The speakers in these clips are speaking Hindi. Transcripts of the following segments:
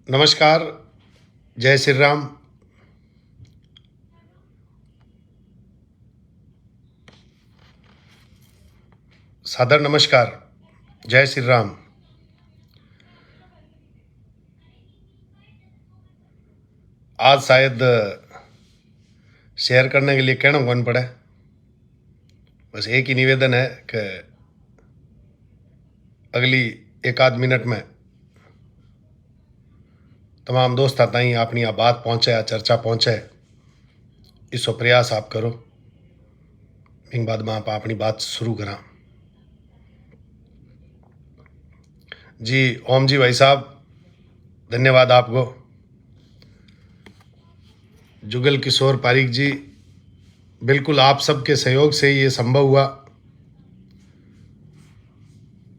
नमस्कार। जय श्री राम। सादर नमस्कार। जय श्री राम। आज शायद शेयर करने के लिए कहना कौन पड़े। बस एक ही निवेदन है कि अगली एक आध मिनट में तमाम दोस्त ताईं अपनी आ बात पहुँचे, आ चर्चा पहुँचे, इसो प्रयास आप करो। इन बाद में आप अपनी बात शुरू करा। जी ओम जी भाई साहब, धन्यवाद आपको। जुगल किशोर पारिक जी, बिल्कुल आप सबके सहयोग से ये संभव हुआ,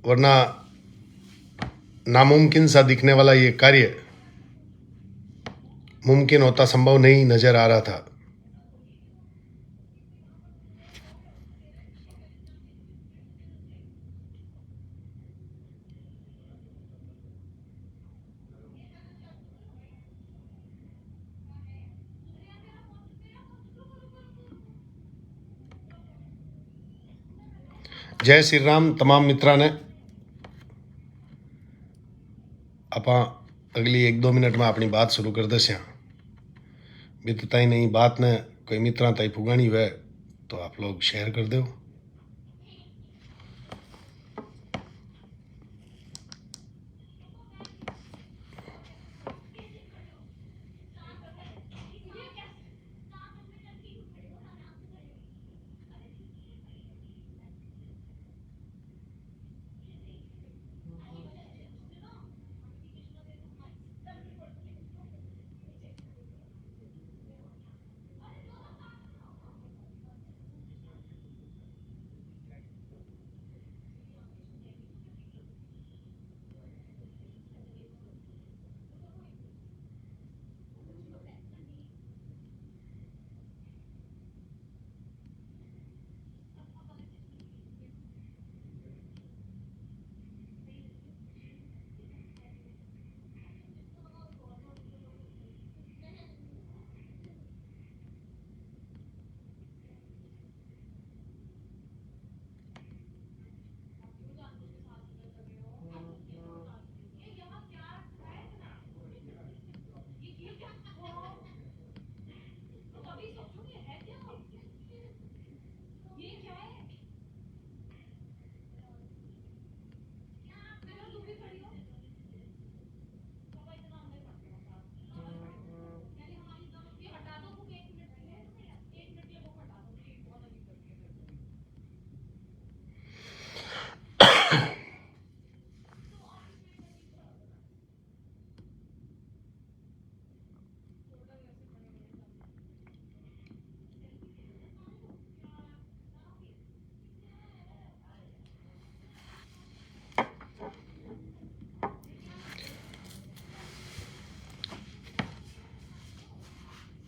वरना नामुमकिन सा दिखने वाला ये कार्य मुमकिन होता संभव नहीं नजर आ रहा था। जय श्री राम तमाम मित्रा ने। आप अगली एक दो मिनट में अपनी बात शुरू कर दे। बीत ताई नहीं बात ने कोई मित्रा ताई पुगानी हुए तो आप लोग शेयर कर दो।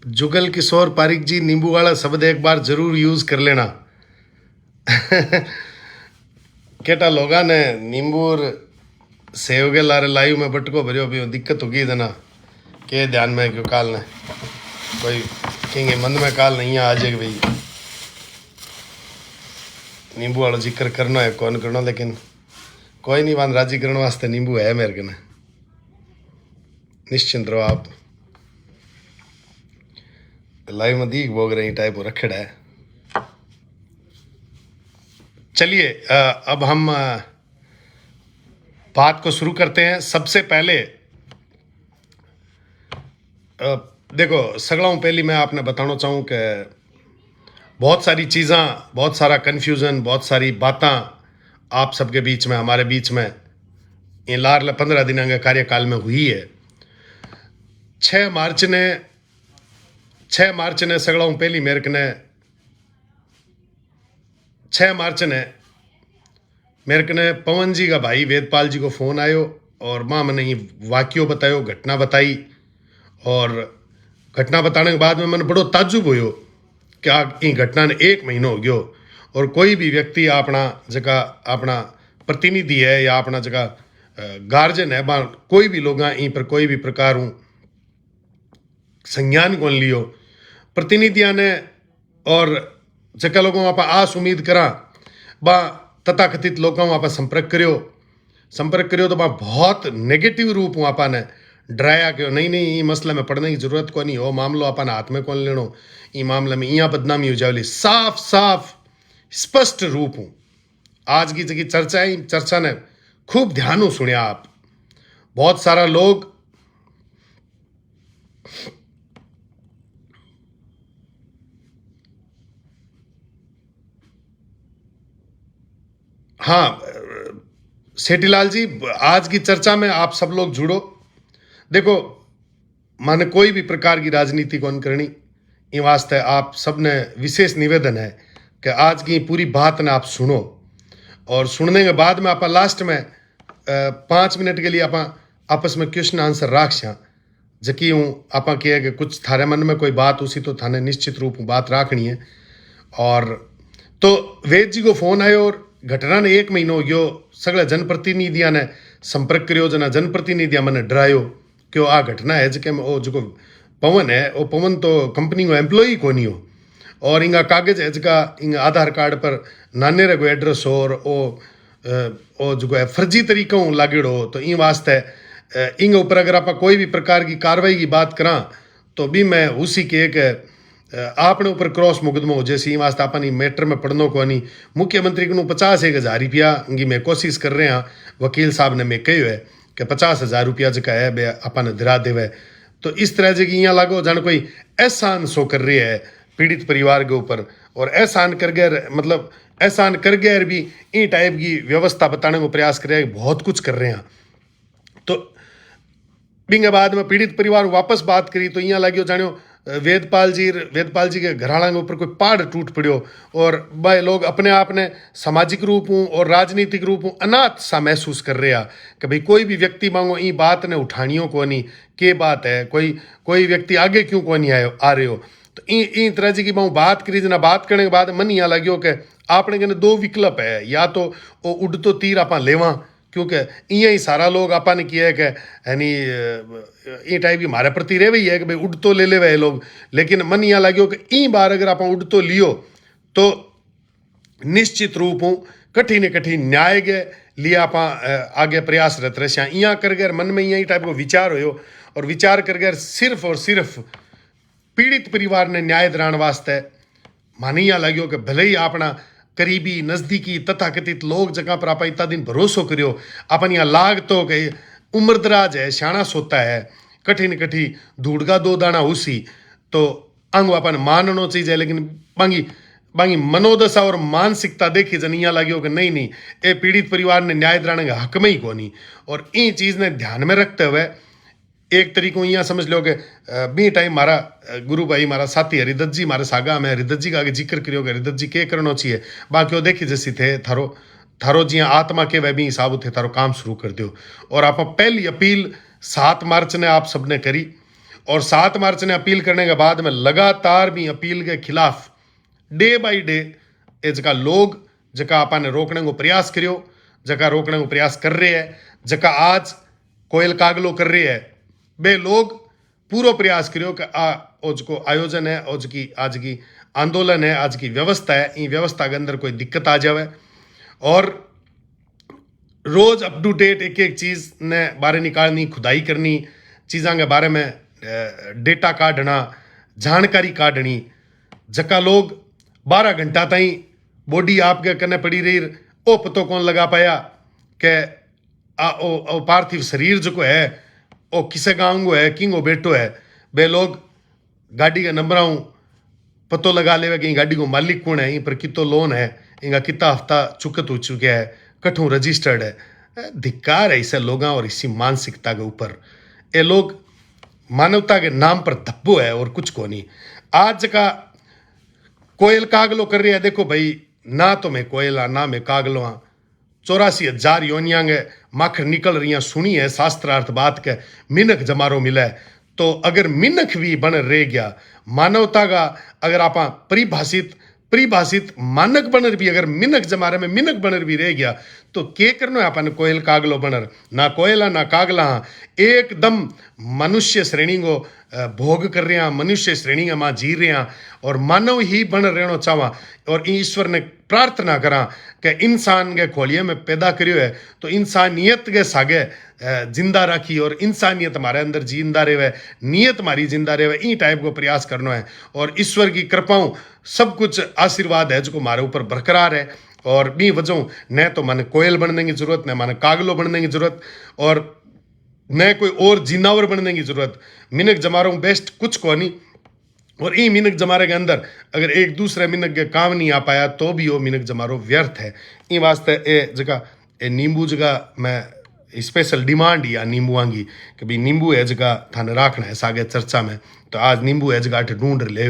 जुगल किशोर पारिक जी, नींबू वाला शब्द एक बार जरूर यूज कर लेना। केटा लोगा ने नींबू और सेव के लारे लाइव में बटको भरियो भी दिक्कत होगी देना के ध्यान में क्यों काल ने कोई कहेंगे मन में काल नहीं आ जाएगी भाई नींबू वाला जिक्र करना है कौन करना, लेकिन कोई नहीं बांध राजी करने वास्ते नींबू है मेरे कने, निश्चिंत रहो आप। लाइव में दीख भोग रही टाइप हो रखड़ा है। चलिए अब हम बात को शुरू करते हैं। सबसे पहले देखो सगड़ा पहली मैं आपने बताना चाहूँ कि बहुत सारी चीज़ें, बहुत सारा कन्फ्यूज़न, बहुत सारी बातें आप सबके बीच में, हमारे बीच में ये लार 15 दिन के कार्यकाल में हुई है। 6 मार्च ने सगड़ा पहली मेरे ने 6 मार्च ने मेरे ने पवन जी का भाई वेदपाल जी को फ़ोन आयो और माँ मैंने ये वाक्यों बतायो, घटना बताई, और घटना बताने के बाद में मैंने बड़ो ताज्जुब हुयो क्या इन घटना ने 1 महीनो हो गयो और कोई भी व्यक्ति अपना जगह अपना प्रतिनिधि है या अपना जगह गार्जियन है, बा कोई भी लोग ई पर कोई भी प्रकार हूँ संज्ञान कौन लियो प्रतिनिधियां ने और जका लोगों आप आस उम्मीद करा बा तथाकथित लोगों आप संपर्क करियो तो बा बहुत नेगेटिव रूप हूँ आपने डराया कि नहीं नहीं ये मसले में पढ़ने की जरूरत को नहीं हो मामलो अपना हाथ में कौन लेनो ये मामले में यहाँ बदनामी हो जावली साफ साफ स्पष्ट रूप हूँ आज की जगह चर्चा ने खूब ध्यान सुनिया आप बहुत सारा लोग हाँ सेठीलाल जी आज की चर्चा में आप सब लोग जुड़ो देखो माने कोई भी प्रकार की राजनीति कौन करनी ये वास्ते आप सब ने विशेष निवेदन है कि आज की पूरी बात ने आप सुनो और सुनने के बाद में आप लास्ट में 5 मिनट के लिए आप आपस में क्वेश्चन आंसर राख सया जकी हूँ आप कहे कि कुछ थारे मन में कोई बात उसी तो थाने निश्चित रूप बात राखनी है और तो वेद जी को फोन आयो और घटना ने 1 महीनो हो गयो सगला जनप्रतिनिधियां ने संपर्क करियो जना जनप्रतिनिधियां मैंने डरायो कि आ घटना है जके में जो पवन है वो पवन तो कंपनी को एम्प्लॉई को नहीं हो और इंगा कागज है जका इंगा आधार कार्ड पर नाने रे को एड्रेस हो और ओ जो है फर्जी तरीका लागेड़ो तो इन वास्ते इंग ऊपर अगर आप कोई भी प्रकार की कार्रवाई की बात करा तो भी मैं उसी के एक आपने ऊपर क्रॉस मुकदमा हो जैसे वास्ते अपनी मैटर में पढ़नो को नहीं मुख्यमंत्री को 50,000 रुपया की मैं कोशिश कर रहे हैं वकील साहब ने मैं कहो है कि 50,000 रुपया जका है बे अपन दिरा देवे तो इस तरह से यहाँ लागो जान कोई एहसान सो कर रही है पीड़ित परिवार के ऊपर और एहसान कर गए मतलब एहसान कर गए भी इन टाइप की व्यवस्था बताने को प्रयास कर रहे हैं बहुत कुछ कर रहे हैं तो बिंगे बाद में पीड़ित परिवार वापस बात करी तो यहाँ लगे जानो वेदपाल जी के घराना के ऊपर कोई पहाड़ टूट पड़ो और भाई लोग अपने आप ने सामाजिक रूप हूँ और राजनीतिक रूप हूँ अनाथ सा महसूस कर रहे हैं कि भाई कोई भी व्यक्ति मांगो ई बात ने उठानियों को नहीं के बात है कोई व्यक्ति आगे क्यों को नहीं आ रहे हो तो इन तरह जी की बात करी जना बात करने के बाद मन यहाँ लग्यो कि आपने कहने 2 विकल्प है या तो वो उड़तो तीर आप लेवा क्योंकि इं ही सारा लोग आपने किया है कि यानी ये टाइप की हमारे प्रति रह ही है कि भाई उड़ तो ले वे लोग लेकिन मन यहाँ लग्यो कि ई बार अगर आप उड़ तो लियो तो निश्चित रूप हूँ कठिन कठिन न्याय के लिए आप आगे प्रयासरत रह यहाँ कर गए मन में यही टाइप को विचार हो और विचार कर गए सिर्फ और सिर्फ पीड़ित परिवार ने न्याय दिलाने वास्ते मानी यहाँ लग्यो कि भले ही अपना करीबी नज़दीकी तथाकथित लोग जगह पर आप इतना दिन भरोसो करियो अपन यहाँ लाग तो गए उम्रदराज है शाना सोता है कठिन कठी धूड़गा 2 दाना उसी तो अंग अपन माननो चीज़ है लेकिन बांगी मनोदशा और मानसिकता देखी जन यहाँ लगे कि नहीं ये पीड़ित परिवार ने न्याय दिलाने के हक में ही को नहीं और इन चीज़ ने ध्यान में रखते हुए एक तरीकों यहाँ समझ लो कि बी टाइम मारा गुरु भाई मारा साथी हरिदत्त जी मारे सागा में हरिदत्त जी का आगे जिक्र करियो हरिदत्त जी के करना चाहिए बाकी वो देखी जैसी थे थारो जी आत्मा के वह भी हिसाब थे थारो काम शुरू कर दो और आप पहली अपील 7 मार्च ने आप सबने करी और 7 मार्च ने अपील करने के बाद में लगातार भी अपील के खिलाफ डे बाई डे जका लोग जका आपने रोकने को प्रयास करियो जका रोकने को प्रयास कर रहे हैं जका आज कोयल कागलो कर रहे हैं बे लोग पूरा प्रयास करियो कि को आयोजन है आज की आंदोलन है आज की व्यवस्था है इन व्यवस्था के अंदर कोई दिक्कत आ जाए और रोज अप टू डेट एक चीज़ ने बारे निकालनी खुदाई करनी चीज़ों के बारे में डेटा काटना जानकारी काटनी जका लोग 12 घंटा ताई बॉडी आपके कने पड़ी रही ओ पतो कौन लगा पाया कि ओ पार्थिव शरीर जो है ओ किसे गाँव है किंगो बेटो है बे लोग गाड़ी का नंबर पतो लगा ले कि गाड़ी को मालिक कौन है इन पर कितो लोन है इनका कितना हफ्ता चुकत हो चुका है कठों रजिस्टर्ड है धिक्कार है इसे लोगों और इसी मानसिकता के ऊपर ये लोग मानवता के नाम पर धब्बो है और कुछ को नहीं आज का कोयल कागलो कर रही है देखो भाई ना तो मैं कोयला ना मैं कागलो हाँ 84,000 योनियांग माखर निकल रही हैं सुनी है शास्त्रार्थ बात के मिनख जमारो मिला है तो अगर मिनख भी बन रह गया मानवता का अगर आप परिभाषित परिभाषित मानक बनर भी अगर मिनक जमारे में मिनक बनर भी रह गया तो के करनो है अपन कोयल कागलो बनर ना कोयला ना कागला एकदम मनुष्य श्रेणी को भोग कर रहे हैं मनुष्य श्रेणी में मां जी रहे हैं और मानव ही बन रहना चाहवा और ईश्वर ने प्रार्थना करा कि इंसान के खोलिए में पैदा करियो है तो इंसानियत के सागे जिंदा रखी और इंसानियत हमारे अंदर जिंदा रहे नियत हमारी जिंदा रहे ई टाइप को प्रयास करना है और ईश्वर की कृपाओं सब कुछ आशीर्वाद है जो हमारे ऊपर बरकरार है और बी वजह न तो मन कोयल बनने की जरूरत न मन कागलो बनने की जरूरत और न कोई और जिनावर बनने की जरूरत मिनक जमारों बेस्ट कुछ को नहीं और ई मिनक जमारे के अंदर अगर एक दूसरे मिनक के काम नहीं आ पाया तो भी वो मिनक जमारो व्यर्थ है ई वास्ते ए जगह ए नींबू जगह मैं स्पेशल डिमांड या नींबू की कि भाई नींबू है जगह थाने रखना है सागे चर्चा में तो आज नींबू है जगह अठ ढूंढ ले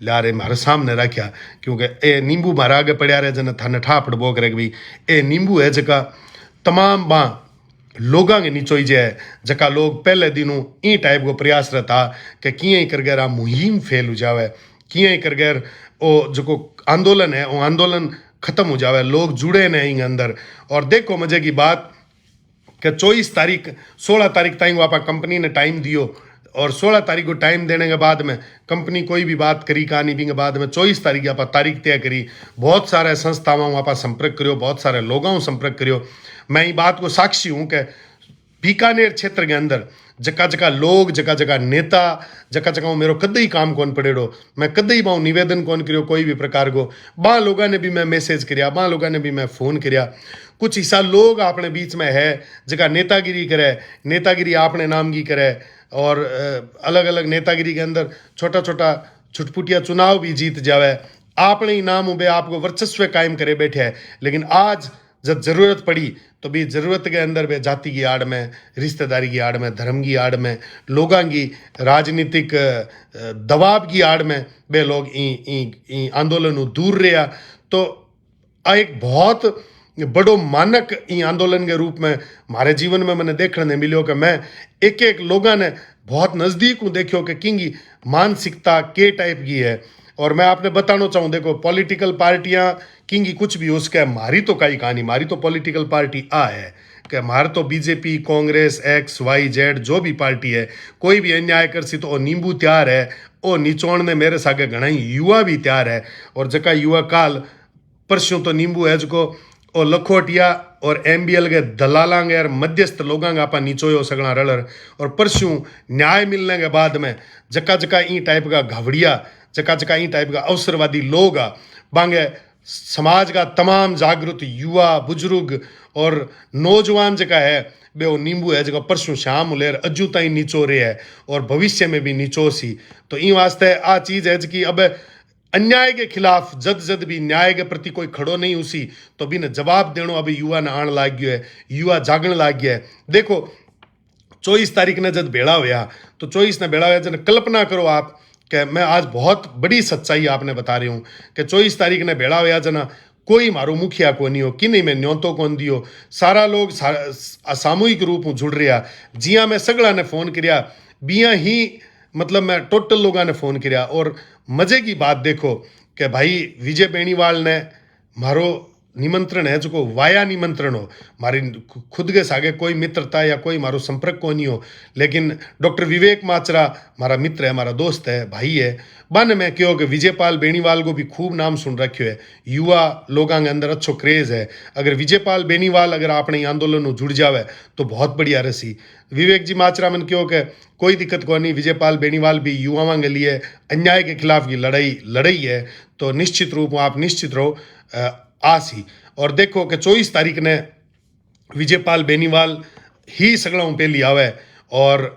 ला रहे मारे सामने रखा क्योंकि ए नींबू मारे आगे पड़ा रहे जन थाने ठापड़ बो करे भाई ए नींबू है जगह तमाम बा लोगों के नीचोई जाए जका लोग पहले दिनों ई टाइप को प्रयास रहता कि किए कर गैर मुहिम फेल हो जावे किए कर गैर ओ जो आंदोलन है वो आंदोलन खत्म हो जावे लोग जुड़े नहीं अंदर और देखो मजे की बात कि 16 तारीख ताई आप कंपनी ने टाइम दियो और 16 तारीख को टाइम देने के बाद में कंपनी कोई भी बात करी कहानी भी के बाद में 24 तारीख आप तारीख तय करी बहुत सारे संस्थाओं आप संपर्क करियो बहुत सारे लोगों संपर्क करियो मैं ये बात को साक्षी हूँ कि बीकानेर क्षेत्र के अंदर जका जका लोग जका जका नेता जका जका मेरो कदई काम कौन पड़ेड़ो मैं कदई बाऊ निवेदन कौन करियो कोई भी प्रकार को बा लोगों ने भी मैं मैसेज करिया बा लोगों ने भी मैं फ़ोन करिया कुछ हिस्सा लोग अपने बीच में है जका नेतागिरी करे नेतागिरी अपने नाम की करे और अलग अलग नेतागिरी के अंदर छोटा छोटा छुटपुटिया चुनाव भी जीत जावे अपने ही नाम उबे आपको वर्चस्व कायम करे बैठे है लेकिन आज जब जरूरत पड़ी तो भी जरूरत के अंदर वे जाति की आड़ में रिश्तेदारी की आड़ में धर्म की आड़ में लोगों की राजनीतिक दबाव की आड़ में वे लोग आंदोलन दूर रहा तो एक बहुत बड़ो मानक आंदोलन के रूप में हमारे जीवन में मैंने देखने मिलो कि मैं एक एक लोगों ने बहुत नज़दीक हूँ देखो कि किंगी मानसिकता के टाइप की है और मैं आपने बताना चाहूँ देखो पॉलिटिकल पार्टियां किंगी कुछ भी उसके मारी तो कई कहानी मारी तो पॉलिटिकल पार्टी आ है कि हमारे तो बीजेपी कांग्रेस XYZ जो भी पार्टी है कोई भी अन्याय कर सी तो वो नींबू तैयार है वो निचोड़ ने मेरे सागे घना युवा भी तैयार है और जका युवा काल परसों तो नींबू है जो और लखोटिया और MBL के दलालांगे और मध्यस्थ लोगों का आप नीचोयो सगड़ा रलर और परसों न्याय मिलने के बाद में जका जका ई टाइप का घवड़िया जका जका ई टाइप का अवसरवादी लोग आ बांगे समाज का तमाम जागरूक युवा बुजुर्ग और नौजवान जका है बे वो नींबू है जगह परसों शाम उलेर अजू ताई नीचो रहे है और भविष्य में भी नीचो सी तो ई वास्ते आ चीज़ है कि अब अन्याय के खिलाफ जद जद भी न्याय के प्रति कोई खड़ो नहीं उसी तो भी न जवाब देनो अभी युवा न आण लाग गयो है युवा जागण लाग गया है देखो 24 तारीख ने जब बेड़ा होया तो 24 ने बेड़ा होया जन कल्पना करो आप कि मैं आज बहुत बड़ी सच्चाई आपने बता रही हूँ कि 24 तारीख ने बेड़ा होया जना कोई मारो मुखिया को नहीं हो कि नहीं मैं न्योतो कौन दियो सारा लोग सामूहिक रूप में जुड़ रहा जिया मैं सगड़ा ने फ़ोन किया बिया ही मतलब मैं टोटल लोगों ने फ़ोन किया और मज़े की बात देखो कि भाई विजय बेनीवाल ने मारो निमंत्रण है जो वाया निमंत्रण हो मारी खुद के सागे कोई मित्रता या कोई मारो संपर्क को नहीं हो लेकिन डॉक्टर विवेक माचरा हमारा मित्र है हमारा दोस्त है भाई है बन में क्यों कि विजयपाल बेनीवाल को भी खूब नाम सुन रखियो है युवा लोगों के अंदर अच्छो क्रेज़ है अगर विजयपाल बेनीवाल अगर अपने आंदोलन में जुड़ जावे तो बहुत बढ़िया रसी विवेक जी माचरा मन क्यों कि कोई दिक्कत को नहीं विजयपाल बेनीवाल भी युवाओं के लिए अन्याय के खिलाफ की लड़ाई है तो निश्चित रूप में आप निश्चित रहो आसी और देखो कि 24 तारीख ने विजयपाल बेनीवाल ही सगड़ा पहली आवे और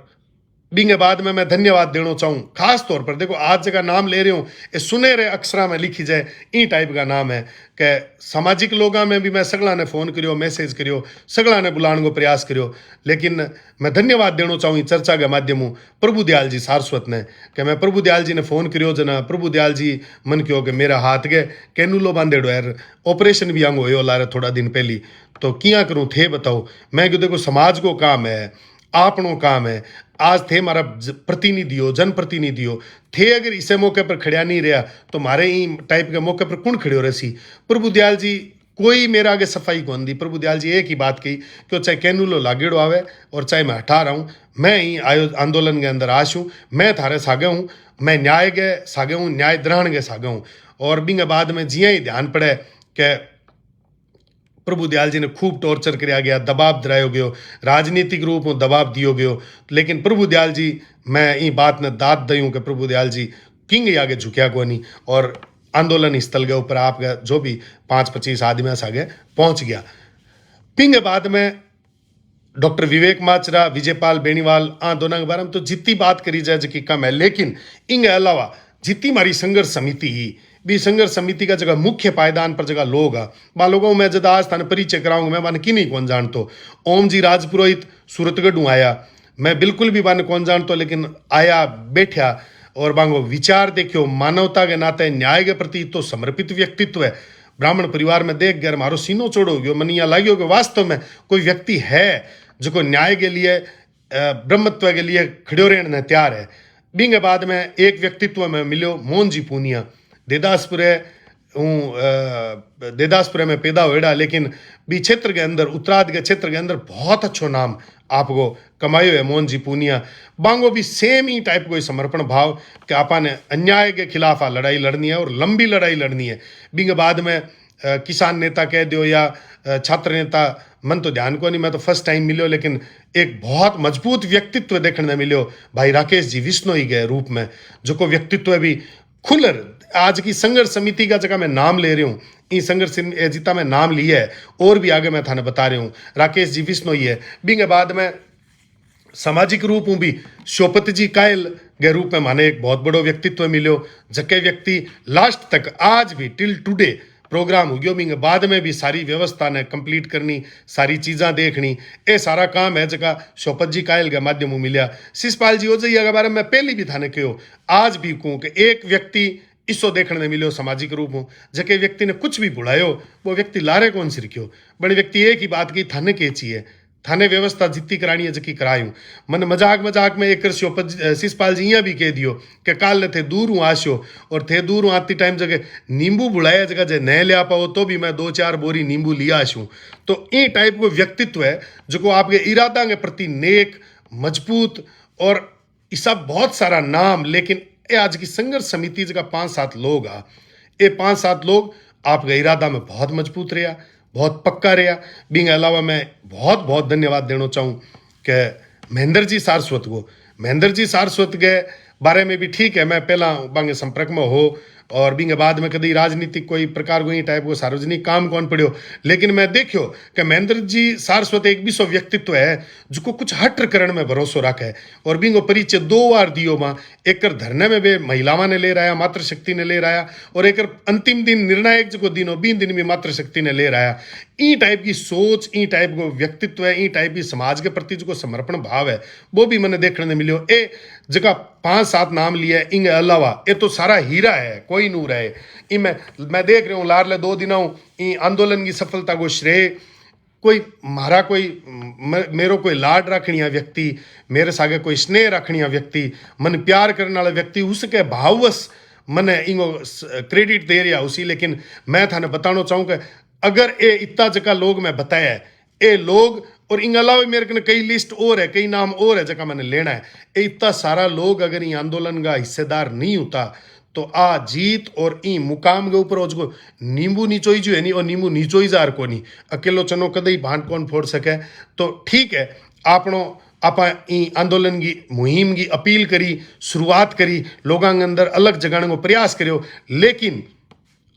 बिंगे बाद में मैं धन्यवाद देना चाहूँ खास तौर पर देखो आज जगह नाम ले रही हूँ ये सुनहरे अक्षरा में लिखी जाए ई टाइप का नाम है कि सामाजिक लोगों में भी मैं सगड़ा ने फ़ोन करियो मैसेज करियो सगड़ा ने बुलाने को प्रयास करियो लेकिन मैं धन्यवाद देना चाहूँ चर्चा के माध्यम प्रभु दयाल जी सारस्वत ने कि मैं प्रभु दयाल जी ने फ़ोन करियो जना प्रभु दयाल जी मन क्यों कि मेरा हाथ गए कैनूलो बांधेड़ो यार ऑपरेशन भी आंग हो ला रहे थोड़ा दिन पहली तो किया करूँ थे बताओ मैं क्यों देखो समाज को काम है आपनो काम है। आज थे मारा प्रतिनिधि हो, जनप्रतिनिधि हो, थे अगर इसे मौके पर खड़िया नहीं रहा तो मारे ही टाइप के मौके पर कौन खड़े हो रही। प्रभु दयाल जी कोई मेरा आगे सफाई कौन दी। प्रभु दयाल जी एक ही बात कही कि चाहे कैनुलो लागेड़ो आवे और चाहे मैं हटा रहा हूँ, मैं ही आंदोलन के अंदर आश हूँ, मैं थारे सागे हूँ, मैं न्याय के सागे हूँ, न्याय द्रहण के सागे हूँ। और बिंग बाद में जिया ही ध्यान पड़े कि प्रभु दयाल जी ने खूब टॉर्चर कराया गया, दबाव दिलायो गयो, राजनीतिक रूप में दबाव दियो गयो, लेकिन प्रभु दयाल जी मैं ई बात ने दाद दूँ कि प्रभु दयाल जी किंग आगे झुकया को नहीं और आंदोलन स्थल के ऊपर आपका जो भी 5-25 आदमी आगे पहुंच गया। पिंग बाद में डॉक्टर विवेक माचरा, विजयपाल बेनीवाल दोनों के बारे में तो जितनी बात करी जाए जी कम है, लेकिन इनके अलावा जितनी हमारी संघर्ष समिति ही भी संघर्ष समिति का जगह मुख्य पायदान पर जगह लोग आ बा लोगों में जब आज थाने परिचय कराऊंगा मैं बाने की नहीं कौन जानतो। ओम जी राजपुरोहित सूरतगढ़ आया, मैं बिल्कुल भी बाने कौन जानतो, लेकिन आया बैठा और बांगो विचार देखियो, मानवता के नाते न्याय के प्रति तो समर्पित व्यक्तित्व है। ब्राह्मण परिवार में देख गया मारो सीनो चोड़ो गयो, मन यहाँ लाग्यो कि वास्तव में कोई व्यक्ति है जो न्याय के लिए ब्रह्मत्व के लिए खड़ो रहने तैयार है। बिंग बाद में एक व्यक्तित्व में मिलो मोहन जी पूनिया, देदासपुरे में पैदा हुआ, लेकिन बी क्षेत्र के अंदर उत्तराध के क्षेत्र के अंदर बहुत अच्छो नाम आपको कमायो है मोहन जी पूनिया। बांगो भी सेम ही टाइप को समर्पण भाव कि आपा ने अन्याय के खिलाफ आ लड़ाई लड़नी है और लंबी लड़ाई लड़नी है। बिंग बाद में किसान नेता कह दो या छात्र नेता, मन तो ध्यान को नहीं, मैं तो फर्स्ट टाइम मिलो, लेकिन एक बहुत मजबूत व्यक्तित्व देखने मिलो भाई राकेश जी विश्नोई के रूप में, जो को व्यक्तित्व भी खुलर आज की संघर्ष समिति का जगह मैं नाम ले रही हूँ, इस संघर्ष जितना मैं नाम लिया है और भी आगे मैं थाने बता रही हूँ, राकेश जी विश्नोई है। बिंग बाद में सामाजिक रूप में भी शोपत जी कायल के रूप में माने एक बहुत बड़ो व्यक्तित्व मिलो, जके व्यक्ति लास्ट तक आज भी टिल टुडे प्रोग्राम हो गयो। बिंग बाद में भी सारी व्यवस्था ने कंप्लीट करनी, सारी चीज़ा देखनी, ये सारा काम है जगह शोपत जी कायल के माध्यम मिलिया। शिषपाल जी ओजैया के बारे में पहले भी थाने कहो, आज भी कहूँ कि एक व्यक्ति इसो देखने में मिलो सामाजिक रूप में, जके व्यक्ति ने कुछ भी बुलायो वो व्यक्ति लारे कौन सिरक्यो, बड़े व्यक्ति एक ही बात की थाने के चाहिए, थाने व्यवस्था जितनी करानी है जकी करायूं। मन मजाक में एक शिषपाल जी यहाँ भी कह दियो कि काल ने थे दूर हूँ आशो और थे दूर हूँ आती टाइम जगह नींबू बुलाया जगह जे न लिया पाओ तो भी मैं 2-4 बोरी नींबू लिया आशूँ। तो ये टाइप को व्यक्तित्व है जो को आपके इरादा के प्रति नेक मजबूत और ये सब बहुत सारा नाम। लेकिन ये आज की संघर्ष समिति जगह 5-7 लोग आ, ये 5-7 लोग आपके इरादा में बहुत मजबूत रहा, बहुत पक्का रहा। बिंग अलावा मैं बहुत बहुत धन्यवाद देना चाहूँ कि महेंद्र जी सारस्वत के बारे में भी ठीक है, मैं पहला बांगे संपर्क में हो और बिंग बाद में कभी राजनीतिक कोई प्रकार को टाइप को सार्वजनिक काम कौन पड़ो, लेकिन मैं देखियो कि महेंद्र जी सारस्वत एक विश्व व्यक्तित्व है जो कुछ हट करण में भरोसा रखे और बिंगो परिचय 2 बार दियो माँ, एक धरने में वे महिलावां ने ले रहा, मातृशक्ति ने ले रहा और एक अंतिम दिन निर्णायक जो दिनों 20 दिन में मातृशक्ति ने ले रहा। ई टाइप की सोच, ई टाइप को व्यक्तित्व है, ई टाइप की समाज के प्रति जो समर्पण भाव है वो भी मैंने देखने मिलो। ए जगह 5-7 नाम लिए, इंगे अलावा ये तो सारा हीरा है, कोई नूर है। ई मैं देख रहा हूँ लारले 2 दिनों ई आंदोलन की सफलता को श्रेय कोई मारा, कोई मेरो कोई लाड रखनिया व्यक्ति, मेरे सागे कोई स्नेह रखनिया व्यक्ति, मन प्यार करने वाला व्यक्ति, उसके भाववश मैंने इंगो क्रेडिट दे रहा उसी। लेकिन मैं थाने बताना चाहूँ कि अगर ये इतना जगह लोग मैं बताया है, ये लोग और इन अलावा मेरे को कई लिस्ट और है, कई नाम और है जगह मैंने लेना है, ये इतना सारा लोग अगर ये आंदोलन का हिस्सेदार नहीं होता तो आ जीत और ई मुकाम के ऊपर उसको नींबू नीचोई जो है नहीं और नींबू नीचोई जार को नहीं अकेलो चनो कदई भांट कौन फोड़ सके। तो ठीक है, आपा ई आंदोलन की मुहिम की अपील करी, शुरुआत करी, लोगों के अंदर अलग जगाने को प्रयास करो, लेकिन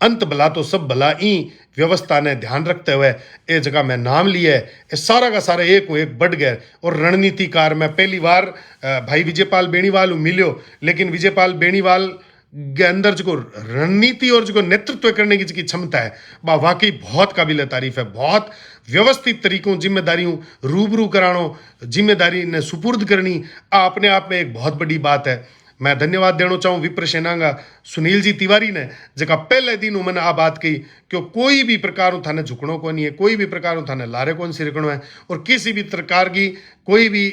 अंत भला तो सब भला ई व्यवस्था ने ध्यान रखते हुए ये जगह मैं नाम लिया है, ये सारा का सारा एक बढ़ गया। और रणनीतिकार मैं पहली बार भाई विजयपाल बेनीवाल मिलो, लेकिन विजयपाल बेनीवाल के अंदर जो रणनीति और जो नेतृत्व करने की जो क्षमता है वह वाकई बहुत काबिल तारीफ है। बहुत व्यवस्थित तरीकों जिम्मेदारियों रूबरू करानो, जिम्मेदारी ने सुपुर्द करनी अपने आप में एक बहुत बड़ी बात है। मैं धन्यवाद देना चाहूँ विप्र सेना का सुनील जी तिवारी ने जगह पहले दिन मैंने आ बात कही कि कोई भी प्रकार थाने झुकनो को नहीं है, कोई भी प्रकार थाने लारे कौन सिरकणो है और किसी भी प्रकार की कोई भी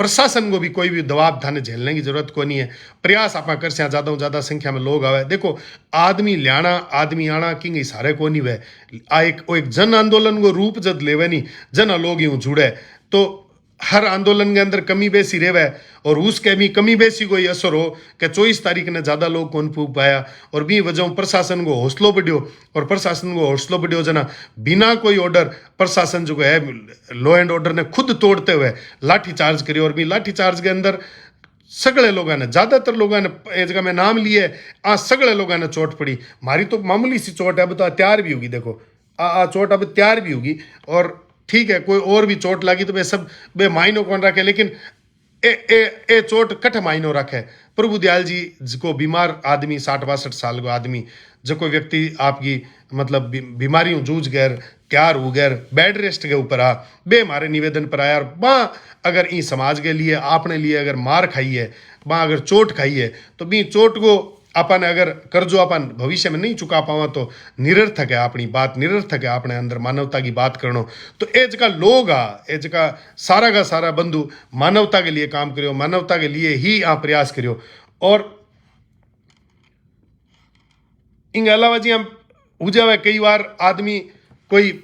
प्रशासन को भी कोई भी दबाव थाने झेलने की जरूरत को नहीं है। प्रयास आप कर से ज़्यादा संख्या में लोग आवे। देखो आदमी ल्याना आदमी आना किंग सारे को नहीं वे आ एक जन आंदोलन को रूप जब लेवे नहीं जना लोग यूं जुड़े तो हर आंदोलन के अंदर कमी बेसी रेवे और उसके भी कमी बेसी कोई असर हो कि 24 तारीख ने ज़्यादा लोग कौन पूछ पाया और भी वजह प्रशासन को हौसलो बढ़ियो और प्रशासन को हौसलो बढ़ियो जना बिना कोई ऑर्डर प्रशासन जो है लॉ एंड ऑर्डर ने खुद तोड़ते हुए लाठी चार्ज करियो और भी लाठी चार्ज के अंदर सगळे लोगों ने ज़्यादातर लोगों ने ये जगह में नाम लिए आ सगळे लोगों ने चोट पड़ी। मारी तो मामूली सी चोट है, अब तो तैयार भी होगी। देखो आ चोट अब तैयार भी होगी और ठीक है कोई और भी चोट लगी तो वे सब बे मायनो कौन रखे लेकिन ए चोट कठ मायनो रखे। प्रभु दयाल जी को बीमार आदमी 60-62 साल को आदमी जो कोई व्यक्ति आपकी मतलब बीमारियों जूझ गए तैयार हो गए बेड रेस्ट के ऊपर आ बे हमारे निवेदन पर आया और वहाँ अगर ई समाज के लिए आपने लिए अगर मार खाई है वहाँ अगर चोट खाई है तो बी चोट को अपन अगर कर्जो अपन भविष्य में नहीं चुका पावा तो निरर्थक है अपनी बात, निरर्थक है अपने अंदर मानवता की बात करना। तो ए जगह लोग आ ए जगह सारा का सारा बंधु मानवता के लिए काम करियो, मानवता के लिए ही आप प्रयास करियो। और इनके अलावा जी हम हो जावे कई बार आदमी कोई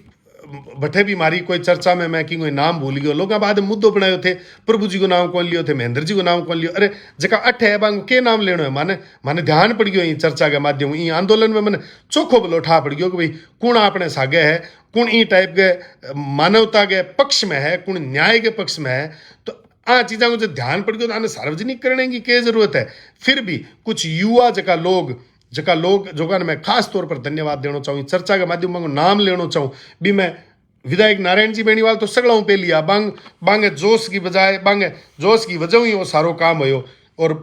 बठे भी मारी कोई चर्चा में मैं कि कोई नाम भूल गयो लोग बाद मुद्दों बनाए थे प्रभु जी को नाम कौन लियो थे महेंद्र जी को नाम कौन लियो अरे जका अठ है बांग के नाम लेनो है माने ध्यान पड़ गयो इन चर्चा के माध्यम इन आंदोलन में मैंने चोखो बोलो ठा पड़ गयो कि भाई कौन अपने सागे है कौन ई टाइप के मानवता के पक्ष में है कौन न्याय के पक्ष में है। तो आ चीज़ों को जो ध्यान पड़ गयो तो आने सार्वजनिक करने की क्या जरूरत है। फिर भी कुछ युवा जका लोग जो मैं खास तौर पर धन्यवाद देना चाहूँ चर्चा के माध्यम में नाम लेना चाहूँ भी मैं विधायक नारायण जी बेनीवाल तो सगड़ा पे लिया बांगे जोश की बजाय बांगे जोश की वजह ही वो सारो काम हो और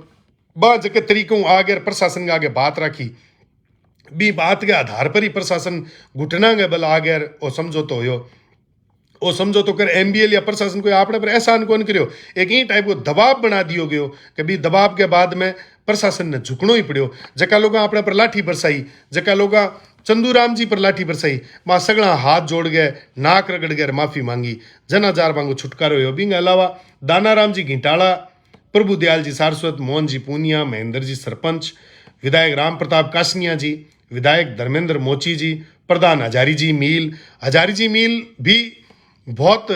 बा जके तरीकों आगे प्रशासन के आगे बात रखी भी बात के आधार पर ही प्रशासन घुटना के बल आगे वो समझौतो हो वो समझौतो कर एमबीएल या प्रशासन को आपने पर एहसान कौन करियो एक ही टाइप को दबाव बना दियो गयो कि भी दबाव के बाद में प्रशासन ने झुकनो ही पड़ियो। जका लोग अपने पर लाठी बरसाई जका लोग चंदूराम जी पर लाठी बरसाई मां सगड़ा हाथ जोड़ गए नाक रगड़ गए माफी मांगी जनाजार मांगो छुटकारो हो। बिंग अलावा दानाराम जी घिटाला प्रभु दयाल जी सारस्वत मोहन जी पूनिया महेंद्र जी सरपंच विधायक राम प्रताप कासनिया जी विधायक धर्मेंद्र मोची जी प्रधान हजारी जी मील भी बहुत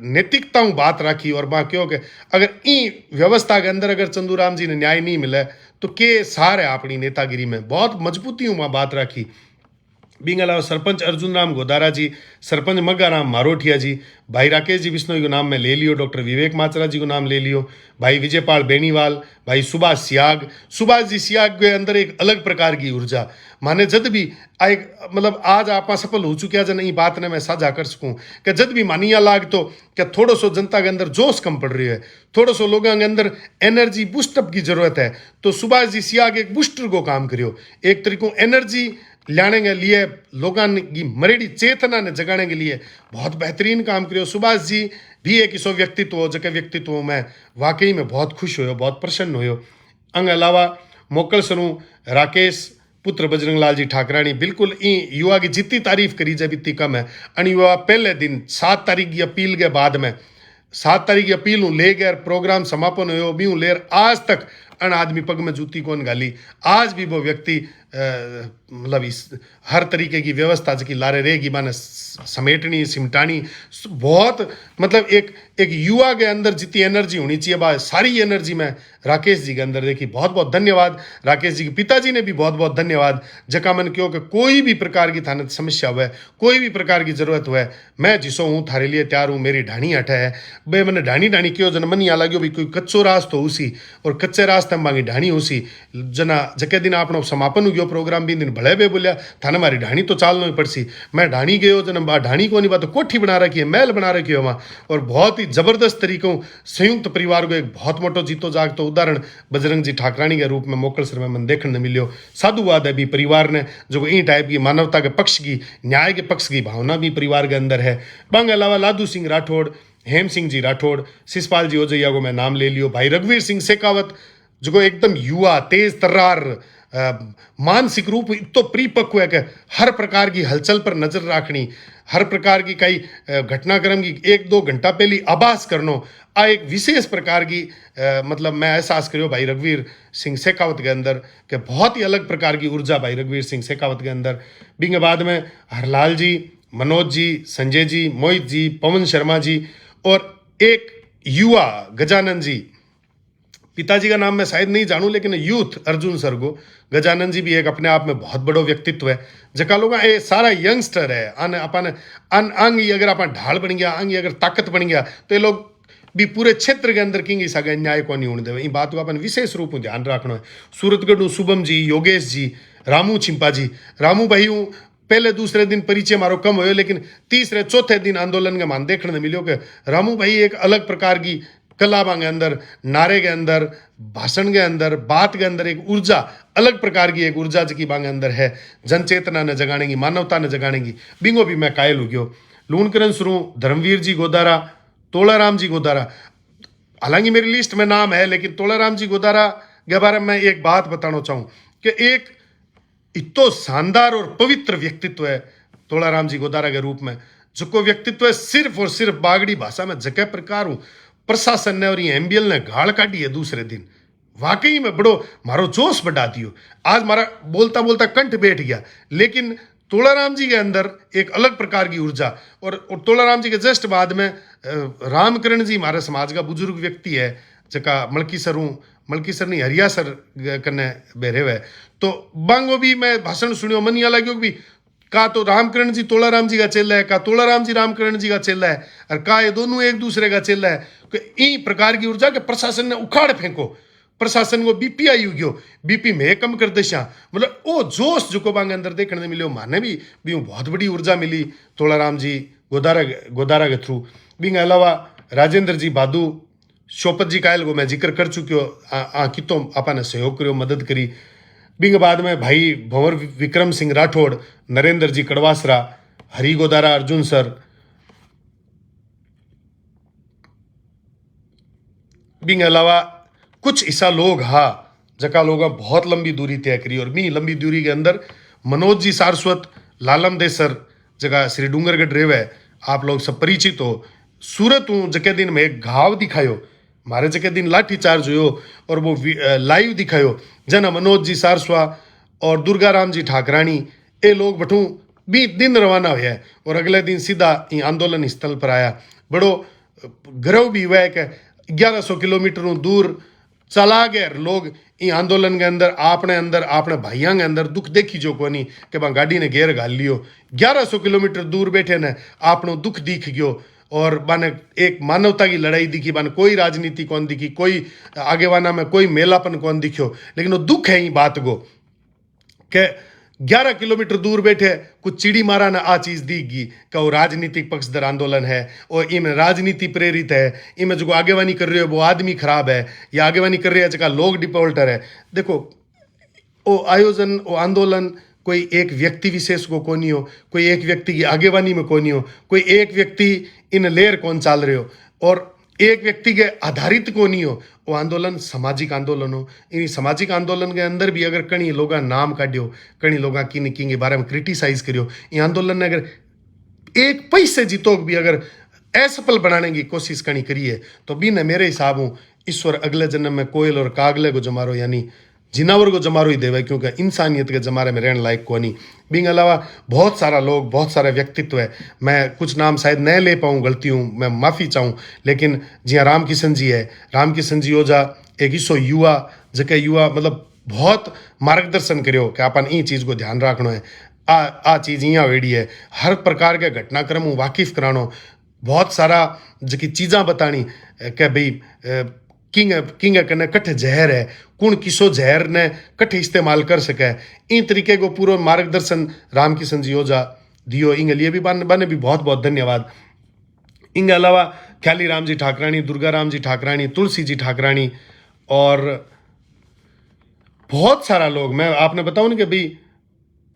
नैतिकता बात रखी और बात क्यों कि अगर ई व्यवस्था के अंदर अगर चंदूराम जी ने न्याय नहीं मिला तो के सार है अपनी नेतागिरी में बहुत मजबूती वहाँ बात रखी। बिंग अलावा सरपंच अर्जुन राम गोदारा जी सरपंच मग्गा राम मारोठिया जी भाई राकेश जी बिश्नोई को नाम मैं ले लियो डॉक्टर विवेक माचरा जी को नाम ले लियो भाई विजयपाल बेनीवाल भाई सुभाष जी सियाग के अंदर एक अलग प्रकार की ऊर्जा माने जब भी एक मतलब आज आप सफल हो चुके जन ये बात ने मैं साझा कर सकूं कि जब भी मानिया लाग तो क्या थोड़ा सो जनता के अंदर जोश कम पड़ रही है थोड़ा सो लोगों के अंदर एनर्जी बूस्टअप की जरूरत है तो सुभाष जी सियाग एक बूस्टर को काम करियो एक तरीकों एनर्जी लाने के लिए लोगों की मरेड़ी चेतना ने जगाने के लिए बहुत बेहतरीन काम करियो। सुभाष जी भी एक ऐसा व्यक्तित्व हो जगह व्यक्तित्व में वाकई में बहुत खुश हो बहुत प्रसन्न हो। अंग अलावा मोकल सरू राकेश पुत्र बजरंग लाल जी ठाकराणी बिल्कुल ई युवा की जितनी तारीफ करी जाए इतनी कम है। अन युवा पहले दिन 7 तारीख की अपील के बाद में 7 तारीख की अपील ले गए प्रोग्राम समापन हो भी लेर आज तक अन आदमी पग में जूती कौन गाली आज भी वो व्यक्ति मतलब इस हर तरीके की व्यवस्था की लारे रहेगी माने समेटनी सिमटानी बहुत मतलब एक युवा के अंदर जितनी एनर्जी होनी चाहिए बात सारी एनर्जी में राकेश जी के अंदर देखी। बहुत बहुत धन्यवाद राकेश जी के पिताजी ने भी बहुत बहुत धन्यवाद जका मन क्यों कि कोई भी प्रकार की थाने समस्या हुए कोई भी प्रकार की जरूरत हुए मैं जिसो हूँ थारे लिए तैयार हूँ मेरी ढाणी हट है बे मैंने ढाणी क्यों जन मन यहाँ लगे भी कोई कच्चो रास्त हो उसी और कच्चे रास्ते में मांगी ढाणी उसी जना जके दिन आपनो समापन हो गयो प्रोग्राम भी दिन भले बे बोलिया थाने मारी ढाणी तो चालनो ही पड़सी मैं ढाणी गयो जन ढाणी को नहीं बात कोठी बना रखी है महल बना रखी है वहाँ और बहुत ही जबरदस्त तरीकों संयुक्त परिवार को एक बहुत मोटो जीतो जागतो उदाहरण बजरंग जी ठाकराणी के रूप में मोकल सर में मन देखने मिलियो। साधुवाद है भी परिवार ने जो इन टाइप की मानवता के पक्ष की न्याय के पक्ष की भावना भी परिवार के अंदर है। बंग अलावा लादू सिंह राठौड़ हेम सिंह जी राठौड़ शिषपाल जी ओजैया को मैं नाम ले लियो भाई रघुवीर सिंह शेखावत जो एकदम युवा तेज तर्रार मानसिक रूप तो परिपक्व है कि हर प्रकार की हलचल पर नजर रखनी हर प्रकार की कई घटनाक्रम की 1-2 घंटा पहले आभास करनो आ एक विशेष प्रकार की मतलब मैं एहसास करो भाई रघुवीर सिंह शेखावत के अंदर कि बहुत ही अलग प्रकार की ऊर्जा भाई रघुवीर सिंह शेखावत के अंदर। बिंगे बाद में हरलाल जी, मनोज जी, संजय जी, मोहित जी, पवन शर्मा जी और एक युवा गजानन जी, पिताजी का नाम मैं शायद नहीं जानूं लेकिन यूथ अर्जुन सरगो, गजानन जी भी एक अपने आप में बहुत बड़ो व्यक्तित्व है। जका लोग ये सारा यंगस्टर है अन अपन अन अंग अगर अपन ढाल बन गया, अंग अगर ताकत बन गया तो ये लोग भी पूरे क्षेत्र के अंदर किंग सगे न्याय को नहीं होने देवे। इन बात को अपन विशेष रूप में ध्यान रखना है। सूरतगढ़ शुभम जी, योगेश जी, रामू चिंपा जी, रामू भाई हूँ पहले दूसरे दिन परिचय मारो कम हो लेकिन तीसरे चौथे दिन आंदोलन के मान देखने मिलो कि रामू भाई एक अलग प्रकार की कलाबा के अंदर, नारे के अंदर, भाषण के अंदर, बात के अंदर एक ऊर्जा, अलग प्रकार की एक ऊर्जा की बांग अंदर है, जन चेतना ने जगाने की, मानवता ने जगाने की। बिंगो भी मैं कायल हो गयो। लूणकरण शुरू धर्मवीर जी गोदारा, तोलाराम जी गोदारा, हालांकि मेरी लिस्ट में नाम है लेकिन तोलाराम जी गोदारा के बारे में एक बात बताना चाहूँ कि एक इतो शानदार और पवित्र व्यक्तित्व है तोलाराम जी गोदारा के रूप में, जो को व्यक्तित्व है सिर्फ और सिर्फ बागड़ी भाषा में जगह प्रकार हूँ प्रशासन ने और ये एमबीएल ने गाड़ काटी है दूसरे दिन। वाकई में बड़ो मारो जोश बढ़ा दियो। आज मारा बोलता बोलता कंठ बैठ गया, लेकिन तोलाराम जी के अंदर एक अलग प्रकार की ऊर्जा। और तोलाराम जी के जस्ट बाद में रामकरण जी हमारे समाज का बुजुर्ग व्यक्ति है, जका मलकी सर हूँ, मलकी सर नहीं हरिया सर कन्ने बेरे हुए, तो बांगो भी मैं भाषण सुनियो मन यहाँ लग्यो भी का तो रामकरण जी तोलाराम जी का चेला है, का तोलाराम जी रामकरण जी का चेला है, और का ये दोनों एक दूसरे का चेला है। इ प्रकार की ऊर्जा के प्रशासन ने उखाड़ फेंको, प्रशासन को बीपी आई गयो, बीपी में कम कर देशा, मतलब वो जोश जो को बांग अंदर देखने मिले माने भी बहुत बड़ी ऊर्जा मिली तोलाराम जी गोदारा के थ्रू। बिंग अलावा राजेंद्र जी बादू, शोपत जी कायल को मैं जिक्र कर चुकियो, कितो आपने सहयोग करो, मदद करी। बिंग बाद में भाई भंवर विक्रम सिंह राठौड़, नरेंद्र जी कड़वासरा, हरी गोदारा अर्जुन सर। बिंग अलावा कुछ ऐसा लोग हा जका लोग बहुत लंबी दूरी तय करी, और मी लंबी दूरी के अंदर मनोज जी सारस्वत, लालम देसर जगह श्री डूंगरगढ़ रेवे, आप लोग सब परिचित हो। सूरत हूँ जके दिन में एक घाव दिखायो, मारे जके दिन लाठी चार्ज हो और वो लाइव दिखायो, जना मनोज जी सारस्वा और दुर्गाराम जी ठाकरानी ये लोग बठू भी दिन रवाना हुआ और अगले दिन सीधा आंदोलन स्थल पर आया। बड़ो गर्व भी हुआ है कि 1100 किलोमीटर दूर चला गए लोग इ आंदोलन के अंदर आपने भाइयों के अंदर दुख देखी जो कोनी कि बा गाड़ी ने घेर घाल लियो। 1100 किलोमीटर दूर बैठे ने आपनो दुख दिख गयो और बाने एक मानवता की लड़ाई दिखी, बाने कोई राजनीति कौन दिखी, कोई आगेवाना में कोई मेलापन कौन दिखो, लेकिन वो दुख है ही बात को कि 11 किलोमीटर दूर बैठे कुछ चिड़ी मारा ना आ चीज दिखगी कि वो राजनीतिक पक्षधर आंदोलन है और इनमें राजनीति प्रेरित है, इनमें जो आगेवानी कर रहे हो वो आदमी खराब है या आगेवानी कर रहे हैं जगह लोग डिफॉल्टर है। देखो वो आयोजन वो आंदोलन कोई एक व्यक्ति विशेष को कोनी हो, कोई एक व्यक्ति की आगेवानी में कोनी हो, कोई एक व्यक्ति इन लेर कौन चाल रहे हो और एक व्यक्ति के आधारित को नहीं हो। वो आंदोलन सामाजिक आंदोलन हो। इन सामाजिक आंदोलन के अंदर भी अगर कई लोग नाम काटियो, कई लोग किन के बारे में क्रिटिसाइज करियो, ये आंदोलन ने अगर एक पैसे जीतो भी अगर असफल बनाने की कोशिश करनी करिए तो भी न मेरे हिसाब हूँ ईश्वर अगले जन्म में कोयल और कागले को जमारो यानी जिनावर को जमारो ही देवे, क्योंकि इंसानियत के जमारे में रहने लायक को नहीं। बिंग अलावा बहुत सारा लोग, बहुत सारे व्यक्तित्व है, मैं कुछ नाम शायद न ले पाऊँ, गलती हूँ, मैं माफ़ी चाहूँ, लेकिन जिया राम किशन जी है, राम किशन जी ओझा एक हिस्सो युवा जके युवा मतलब बहुत मार्गदर्शन करो कि अपन ई चीज़ को ध्यान रखना है, आ चीज़ यहाँ वेड़ी है, हर प्रकार के घटनाक्रम वाकिफ करानो, बहुत सारा जकी चीज़ा बतानी कि भाई किंग कने कट्ठे जहर है, कुण किसो जहर ने कट्ठे इस्तेमाल कर सके, इन तरीके को पूरा मार्गदर्शन राम किशन जी ओझा दियो। इंगे लिए भी बने भी बहुत बहुत धन्यवाद। इनके अलावा ख्याली राम जी ठाकरानी, दुर्गा राम जी ठाकरानी, तुलसी जी ठाकरानी और बहुत सारा लोग, मैं आपने बताऊँ ना कि भाई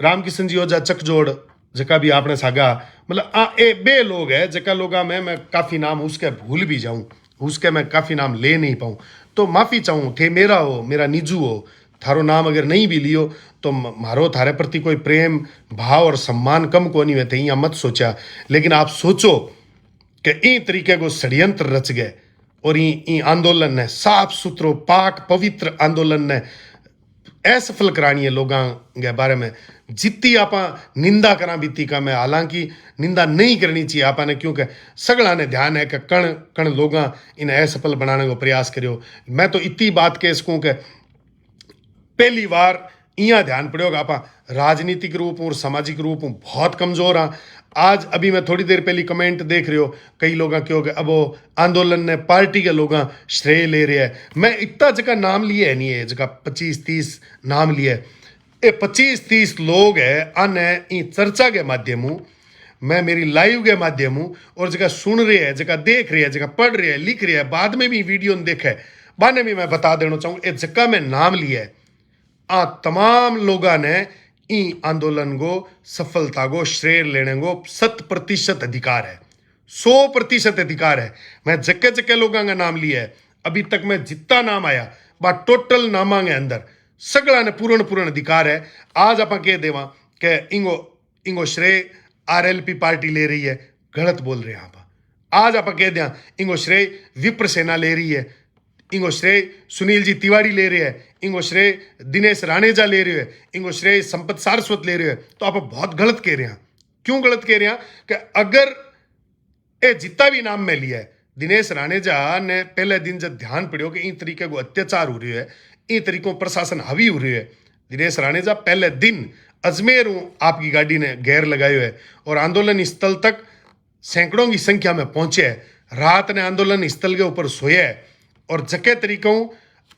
राम किशन जी ओझा चकजोड़ जका भी आपने सागा, मतलब ए बे लोग है जका लोगा में मैं काफ़ी नाम उसके भूल भी जाऊँ, उसके मैं काफ़ी नाम ले नहीं पाऊँ, तो माफ़ी चाहूँ थे मेरा हो, मेरा निजू हो, थारो नाम अगर नहीं भी लियो तो मारो थारे प्रति कोई प्रेम भाव और सम्मान कम को नहीं होते, यहाँ मत सोचा। लेकिन आप सोचो कि ई तरीके को षड्यंत्र रच गए और ई आंदोलन ने साफ सुथरो पाक पवित्र आंदोलन ने असफल करानी है लोगों के बारे में। जितनी आप निंदा करा बीती का मैं, हालांकि निंदा नहीं करनी चाहिए आपने, क्योंकि सगला ने ध्यान है कि कण कण लोग इन असफल बनाने को प्रयास करो। मैं तो इतनी बात कह सकूँ कि पहली बार यहाँ ध्यान पड़ेगा आप राजनीतिक रूप और सामाजिक रूप बहुत कमजोर हाँ। आज अभी मैं थोड़ी देर पहले कमेंट देख रहे हो, कई लोग क्यों कि अब वो आंदोलन ने पार्टी के लोग श्रेय ले रहे हैं। मैं इतना जगह नाम लिए है नहीं है, जगह 25-30 नाम लिए, ये 25-30 लोग है अन्य चर्चा के माध्यम मैं मेरी लाइव के माध्यम और जगह सुन रहे हैं, जगह देख रहे हैं, जगह पढ़ रहे हैं, लिख रहे हैं, बाद में भी वीडियो देखा है, बाद में भी मैं बता देना चाहूँ ये जगह में नाम लिया है। तमाम लोगों ने ई आंदोलन को सफलता को श्रेय लेने को 100% अधिकार है, 100% अधिकार है। मैं जक्के जक्के लोगों का नाम लिया है, अभी तक मैं जितना नाम आया बट टोटल नामा के अंदर सगला ने पूर्ण अधिकार है। आज आप कह देवा कि इंगो श्रेय RLP पार्टी ले रही है, गलत बोल रहे हैं आप। आज आप कह दिया इंगो श्रेय विप्र सेना ले रही है, इंगो श्रेय सुनील जी तिवारी ले रहे हैं, इंगो श्रेय दिनेश राणेजा ले रहे हैं, इंगो श्रेय संपत सारस्वत ले रहे हैं, तो आप बहुत गलत कह रहे हैं। क्यों गलत कह रहे हैं कि अगर ये जितना भी नाम में लिया है, दिनेश राणेजा ने पहले दिन जब ध्यान पड़ो कि इन तरीके को अत्याचार हो रही है, इन तरीकों प्रशासन हावी हो रही है, दिनेश राणेजा पहले दिन अजमेर आपकी गाड़ी ने गैर लगाए है और आंदोलन स्थल तक सैकड़ों की संख्या में पहुंचे है। रात ने आंदोलन स्थल के ऊपर सोए है और जके तरीकों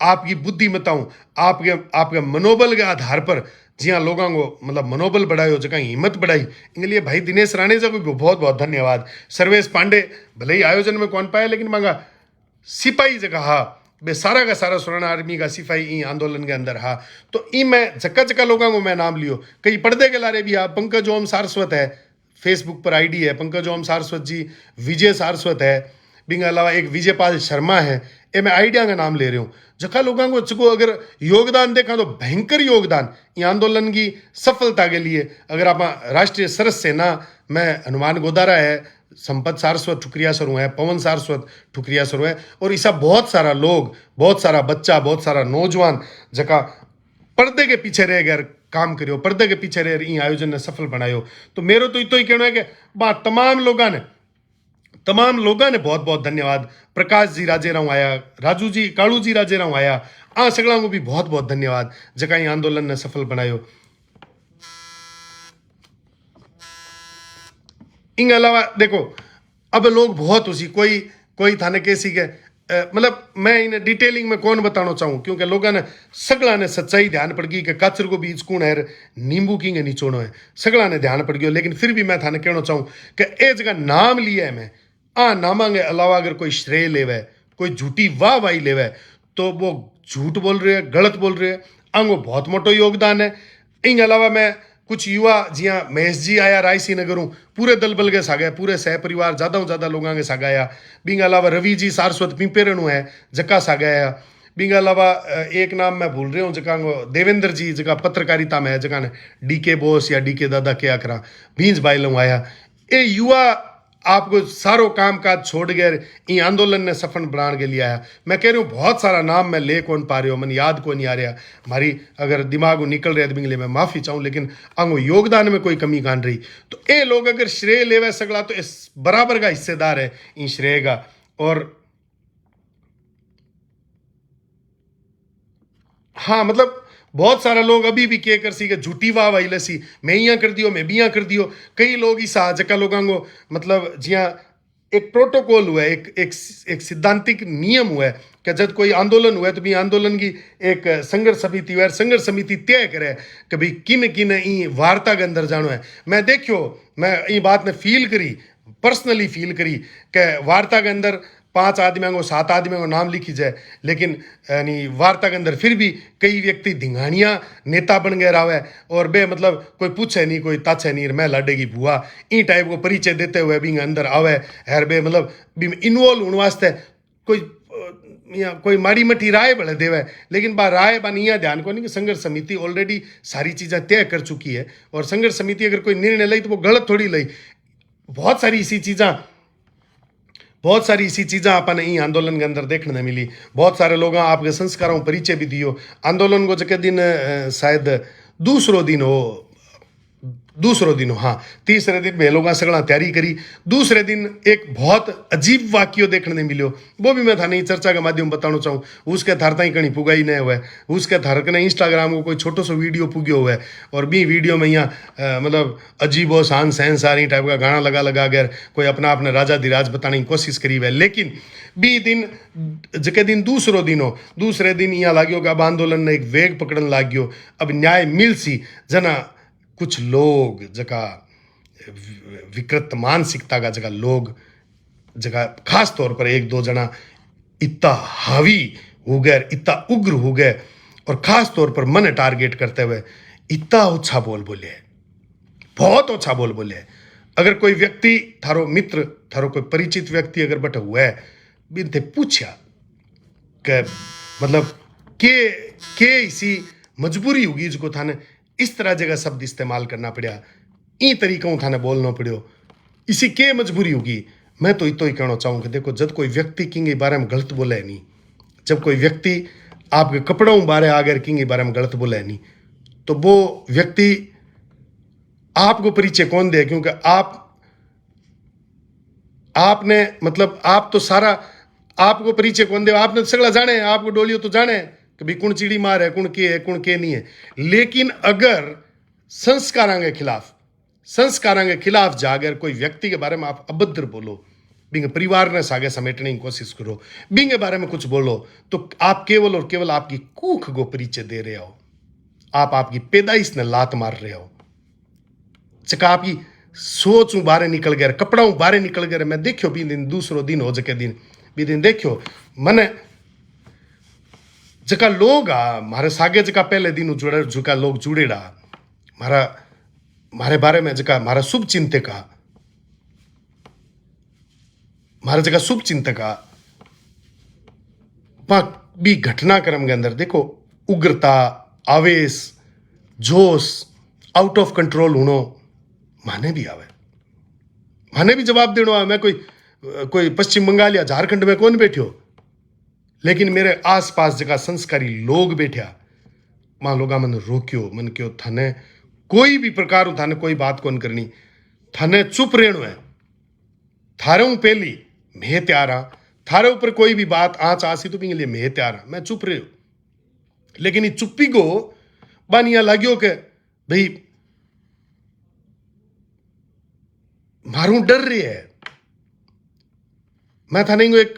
आपकी बुद्धिमताओं आपके मनोबल के आधार पर जिया लोगों को मतलब मनोबल बढ़ायो, जगह हिम्मत बढ़ाई, इनके लिए भाई दिनेश राणेजा को भी बहुत बहुत धन्यवाद। सर्वेश पांडे भले ही आयोजन में कौन पाया, लेकिन मांगा सिपाही जगह हा बे सारा का सारा स्वर्ण आर्मी का सिपाही ई आंदोलन के अंदर हा। तो ई मैं जक्का लोगों को मैं नाम लियो, कई पर्दे के लारे भी हा। पंकज ओम सारस्वत है, फेसबुक पर आईडी है पंकज ओम सारस्वत जी, विजय सारस्वत है, बिंग अलावा एक विजयपाल शर्मा है। ये मैं आइडिया का नाम ले रही हूँ। जखा लोगों को चुको अगर योगदान देखा तो भयंकर योगदान ये आंदोलन की सफलता के लिए। अगर आप राष्ट्रीय सरस सेना में हनुमान गोदारा है, संपत सारस्वत ठुकरिया सरू है, पवन सारस्वत ठुकरिया सरू है, और ऐसा बहुत सारा लोग, बहुत सारा बच्चा, बहुत सारा नौजवान जका पर्दे के पीछे रह गए काम करियो, पर्दे के पीछे रह इन आयोजन ने सफल बनायो। तो मेरो तो इतो ही कहना है कि बात तमाम लोगों ने बहुत बहुत धन्यवाद। प्रकाश जी राजेराव आया, राजू जी कालू जी राजेराव आया, आ सगला को भी बहुत बहुत धन्यवाद जका ये आंदोलन ने सफल बनायो। इन अलावा देखो अब लोग बहुत उसी कोई थाने कैसी के मतलब मैं इन्हें डिटेलिंग में कौन बताना चाहूँ, क्योंकि लोगों ने सगला ने सच्चाई ध्यान पड़ गई कि काचर को बीज कौन है, नींबू की निचोड़ो है, सगला ने ध्यान पड़ गयो। लेकिन फिर भी मैं थाने कहना चाहूँ कि ए जगह नाम लिया है मैं नामा के अलावा अगर कोई श्रेय लेवे, कोई झूठी वाहवाही लेवे, तो वो झूठ बोल रहे हैं, गलत बोल रहे हैं। आंगो बहुत मोटो योगदान है। इन अलावा मैं कुछ युवा जिया महेश जी आया रायसी नगर पूरे दल बल के सागा, पूरे सह परिवार ज़्यादा लोगों के सागाया। बिंग अलावा रवि जी सारस्वत पिंपेरनु है जका सागाया। बिंग अलावा एक नाम मैं भूल रहा हूँ जका देवेंद्र जी जका पत्रकारिता में है, जका ने DK बोस या DK दादा क्या करा भींज बाइलों आया। ये युवा आपको सारो काम काज छोड़ गए इन आंदोलन ने सफल बनाने के लिए आया। मैं कह रही हूँ बहुत सारा नाम मैं ले कौन पा रही हूँ, मन याद को नहीं आ रहा, हमारी अगर दिमाग निकल रहे तो लिए मैं माफ़ी चाहूँ, लेकिन आंगो योगदान में कोई कमी कान रही। तो ये लोग अगर श्रेय लेवे सगला तो इस बराबर का हिस्सेदार है इन श्रेय का। और हाँ मतलब बहुत सारा लोग अभी भी क्या कर सी के झूठी वाह वाही लसी, मैं यहाँ कर दियो, मैं भी यहाँ कर दियो। कई लोग ही जका लोगों को मतलब जिया एक प्रोटोकॉल हुआ है, एक सिद्धांतिक नियम हुआ है कि जब कोई आंदोलन हुआ है तो भी आंदोलन की एक संघर्ष समिति तय करे कि भाई किन ई वार्ता के अंदर जानो है। मैं देखियो मैं ये बात ने फील करी, पर्सनली फील करी कि वार्ता के अंदर 5 आदमियों को 7 आदमियों को नाम लिखी जाए, लेकिन यानी वार्ता के अंदर फिर भी कई व्यक्ति धिंगानिया नेता बन गए रहा है और बे मतलब कोई पूछे नहीं, कोई ताछे नहीं, मैं लाडेगी बुआ ई टाइप को परिचय देते हुए भी अंदर आवे है बे मतलब इन्वॉल्व होने वास्ते कोई या कोई माड़ी मठी राय भले देवे, लेकिन बा राय बा नहीं ध्यान को नहीं कि संघर्ष समिति ऑलरेडी सारी चीज़ें तय कर चुकी है, और संघर्ष समिति अगर कोई निर्णय ली तो वो गलत थोड़ी ली। बहुत सारी इसी चीज़ें अपन ई आंदोलन के अंदर देखने ने मिली। बहुत सारे लोग आपके संस्कारों परिचय भी दियो। आंदोलन को जके दिन शायद दूसरो दिन हो, हाँ, तीसरे दिन वे लोग सगला तैयारी करी। दूसरे दिन एक बहुत अजीब वाक्य देखने ने मिलो, वो भी मैं थाने चर्चा के माध्यम बताना चाहूँ। उसके थार ताई कहीं पुगाई नहीं हुआ, उसके थार कने इंस्टाग्राम को कोई छोटो सो वीडियो पुग्यो हुआ है, और बी वीडियो में यहाँ मतलब अजीबो शान सहन सारी टाइप का गाना लगा गया, कोई अपने राजा धीराज बताने की कोशिश करी है। लेकिन बी दिन जके दिन दूसरो दिन हो, दूसरे दिन यहाँ लाग्यो कि अब आंदोलन ने एक वेग पकड़न लाग्यो, अब न्याय मिल सी। जना कुछ लोग जका विकृत मानसिकता का जगह लोग जगह खास तौर पर एक दो जना इतना हावी हो गए, इतना उग्र हो गए, और खास तौर पर मन टारगेट करते हुए इतना अच्छा बोले, बहुत अच्छा बोले। अगर कोई व्यक्ति थारो मित्र, थारो कोई परिचित व्यक्ति अगर बट हुआ है, बिनते पूछा कि मतलब के इसी मजबूरी होगी जिसको थाने इस तरह जगह शब्द इस्तेमाल करना पड़ा, ई तरीकों थाने बोलना पड़ो, इसी के मजबूरी होगी। मैं तो इतो ही कहना चाहूँ कि देखो, जब कोई व्यक्ति किंग के बारे में गलत बोले नहीं, जब कोई व्यक्ति आपके कपड़ों बारे आगर किंग के बारे में गलत बोले नहीं, तो वो व्यक्ति आपको परिचय कौन दे? क्योंकि आपने मतलब आप तो सारा आपको परिचय कौन दे? आपने तो सगला जाने, आपको डोलियो तो जाने कि भाई कौन चिड़ी मार है, कौन के नहीं है। लेकिन अगर संस्कारां के खिलाफ जाकर कोई व्यक्ति के बारे में आप अभद्र बोलो, बिंग परिवार ने सागे समेटने की कोशिश करो, बिंग के बारे में कुछ बोलो, तो आप केवल और केवल आपकी कूख को परिचय दे रहे हो, आप आपकी पैदाइश ने लात मार रहे हो। चका आपकी सोच बारे निकल गया, कपड़ा बारे निकल गया। मैं देखियो भी दिन दूसरो दिन हो जके दिन भी दिन देखियो मने जका लोग मारे सागे जका पहले दिन जुका लोग जुड़ेड़ा मारे बारे में, जका मारा शुभ चिंतक मारा जका शुभ चिंतक भी घटनाक्रम के अंदर देखो उग्रता, आवेश, जोश, आउट ऑफ कंट्रोल होनो माने भी आवे, माने भी जवाब देनो आवे। मैं कोई पश्चिम बंगाल या झारखंड में कौन बैठ्यो, लेकिन मेरे आसपास जगह संस्कारी लोग बैठा, मां लोगा मन रोक्यो, मन क्यों थाने कोई भी प्रकार थाने कोई बात कौन करनी, थाने चुप रहनो है। थारे पहली मैं तैयार हाँ, थारे ऊपर कोई भी बात आँच आसी तो भी लिए मैं तैयार हाँ, मैं चुप रहो। लेकिन ये चुप्पी को बानिया लाग्यो के भाई मारू डर रही है। मैं थाने को एक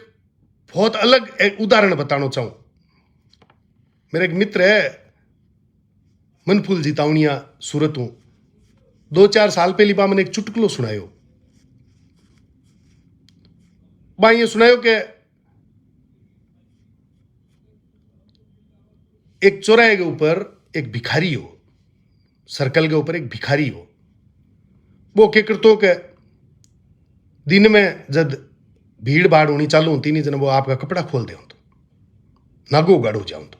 बहुत अलग एक उदाहरण बताना चाहूं। मेरे एक मित्र है मनफूल जी तावनिया, सूरत हूं। 2-4 साल पहली बार मैंने एक चुटकुलो सुनायो। बा ये सुनायो कि एक चौराहे के ऊपर एक भिखारी हो, सर्कल के ऊपर एक भिखारी हो। वो क्या करतो के दिन में जब भीड़ भाड़ होनी चालू होती नहीं, जना वो आपका कपड़ा खोल दे तो नागो गाड़ो जाऊं तो,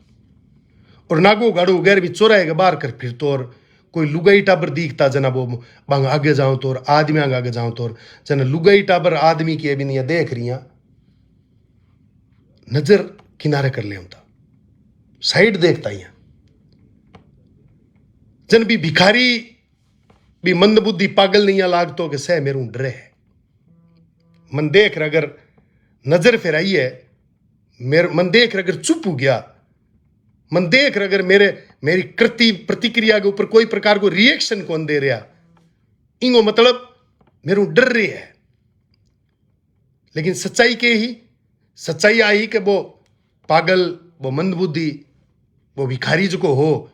और नागो गाड़ो गैर भी चौराहे के बाहर कर फिर तो, और कोई लुगाई टाबर दिखता जना वो बांग आगे जाऊं तो, और आदमी आगे जाऊं तो, जना लुगाई टाबर आदमी की अभी नहीं देख रही, नजर किनारे कर ले होता, साइड देखता ही जन भी भिखारी भी मंदबुद्धि पागल नहीं लागतो कि सह मेरू डरे है। मन देख रहा अगर नजर फिराई है, मन देख रहा अगर चुप हो गया, मन देख रहा अगर मेरी कृति प्रतिक्रिया के ऊपर कोई प्रकार को रिएक्शन कौन दे रहा, इंगो मतलब मेरू डर रही है। लेकिन सच्चाई आई कि वो पागल, वो मंदबुद्धि, वो भिखारी जो को हो,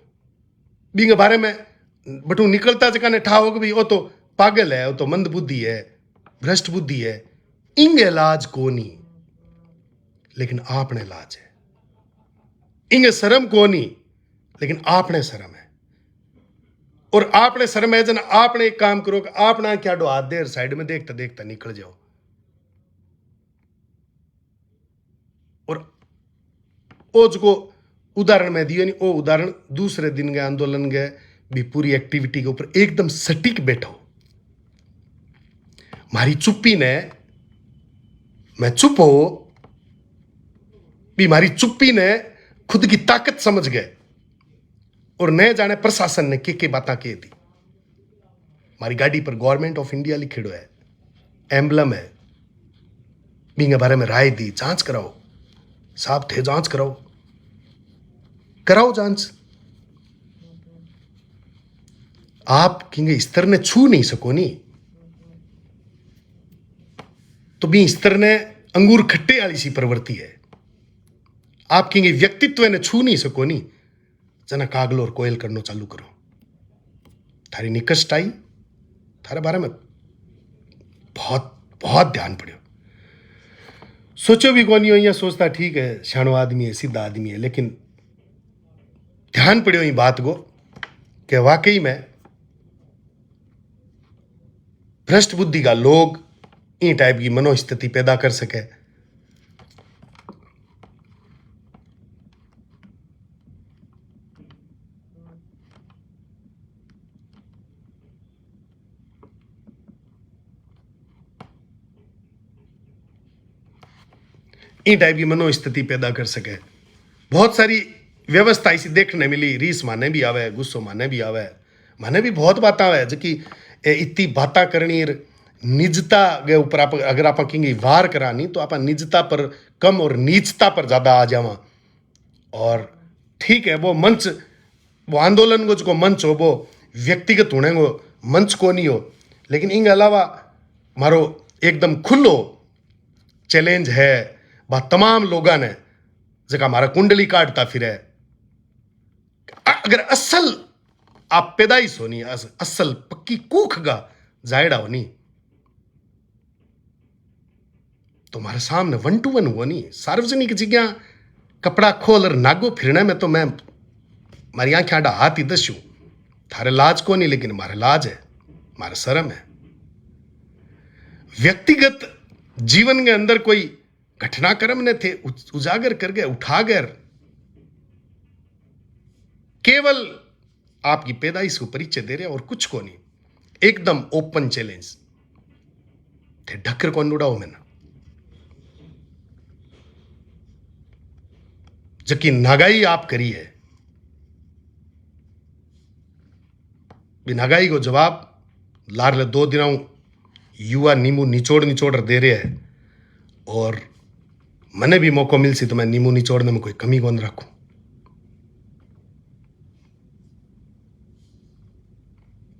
बिंग बारे में बटू निकलता जका ने ठा हो कि भाई वो तो पागल है, वो तो मंदबुद्धि है, भ्रष्ट बुद्धि है, इंगे लाज कोनी, लेकिन आपने लाज है। इंगे शर्म कोनी, लेकिन आपने शर्म है। और आपने शर्म है जन आपने एक काम करो कि आपना क्या डो हाथ देर साइड में देखता देखता निकल जाओ। और ओ जो उदाहरण मैं दियो नहीं, ओ उदाहरण दूसरे दिन के आंदोलन के भी पूरी एक्टिविटी के ऊपर एकदम सटीक बैठो। मारी चुप्पी ने, मैं चुप हो भी मारी चुप्पी ने खुद की ताकत समझ गए और न जाने प्रशासन ने के बातें कह दी। मारी गाड़ी पर गवर्नमेंट ऑफ इंडिया लिखेड़ो है, एम्बलम है, बींगे बारे में राय दी, जांच कराओ साहब थे, जांच कराओ, कराओ जांच। आप किंगे स्तर ने छू नहीं सको नी, तो भी स्तर ने अंगूर खट्टे वाली सी प्रवृत्ति है। आप किंगे व्यक्तित्व ने छू नहीं सको नी, जना कागल और कोयल करनो चालू करो। थारी निकष्ट आई, थारे बारे में बहुत बहुत ध्यान पड़ो। सोचो भी कोनी हो, सोचता ठीक है शानो आदमी है, सीधा आदमी है, लेकिन ध्यान पड़ो ये बात को कि वाकई में भ्रष्ट बुद्धि का लोग इन टाइप की मनोस्थिति पैदा कर सके। इन टाइप की मनोस्थिति पैदा कर सके। बहुत सारी व्यवस्था इसी देखने मिली, रीस माने भी आवे, गुस्सो माने भी आवे, माने भी बहुत बात आवे, जो कि इतनी बातें करनी निजता के ऊपर आप अगर आप कहेंगे वार करानी तो आप निजता पर कम और नीचता पर ज्यादा आ जावा। और ठीक है वो मंच, वो आंदोलन को जो मंच हो वो व्यक्तिगत होने को मंच को नहीं हो, लेकिन इनके अलावा मारो एकदम खुलो चैलेंज है बा तमाम लोगों ने जगह हमारा कुंडली काटता फिर है। अगर असल आप पैदाइश होनी, असल पक्की कूख का जायड़ा होनी, तो हमारे सामने 1 to 1 हुआ नहीं। सार्वजनिक जगह कपड़ा खोल और नागो फिरने में तो मैं मारी आंखें आडा हाथ ही दस्यू, थारे लाज को नहीं, लेकिन हमारे लाज है, हमारे शर्म है। व्यक्तिगत जीवन के अंदर कोई घटनाक्रम ने थे उजागर कर गए, उठा गए, केवल आपकी पैदाइश को परिचय दे रहे और कुछ को नहीं, एकदम ओपन चैलेंज थे। ढक्कर कौन उड़ाओ मैंने, जबकि नागाई आप करी है, नागाई को जवाब लार ले 2 दिनों युवा नींबू निचोड़ निचोड़ दे रहे हैं, और मने भी मौका मिल सी तो मैं नींबू निचोड़ने में कोई कमी कौन रखूं।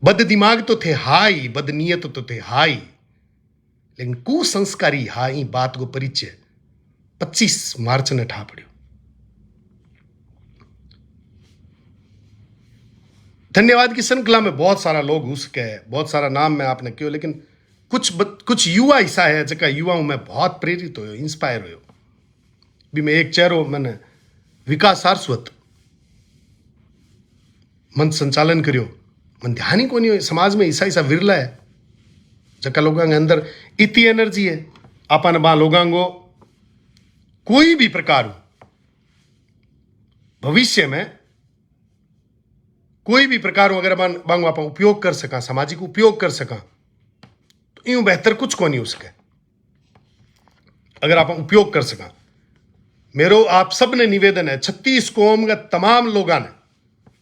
बद दिमाग तो थे हाई, बद नियत तो थे हाई, लेकिन कुसंस्कारी हाई बात को परिचय 25 मार्च ने ठा पड़ो। धन्यवाद की श्रृंखला में बहुत सारा लोग उसके है, बहुत सारा नाम मैं आपने क्यों, लेकिन कुछ युवा ऐसा है जगह युवाओं में बहुत प्रेरित हो, इंस्पायर हो। भी मैं एक चेहरो मैंने विकास सारस्वत मंच संचालन करियो, मन ध्यान ही को नहीं हो। समाज में ऐसा विरला है जका लोगों के अंदर इतनी एनर्जी है, अपन बा लोगों को कोई भी प्रकार भविष्य में कोई भी प्रकार अगर बांगो आप उपयोग कर सका, सामाजिक उपयोग कर सका, तो यूं बेहतर कुछ को नहीं उसके, अगर आप उपयोग कर सका। मेरो आप सब ने निवेदन है, 36 कौम का तमाम लोगों ने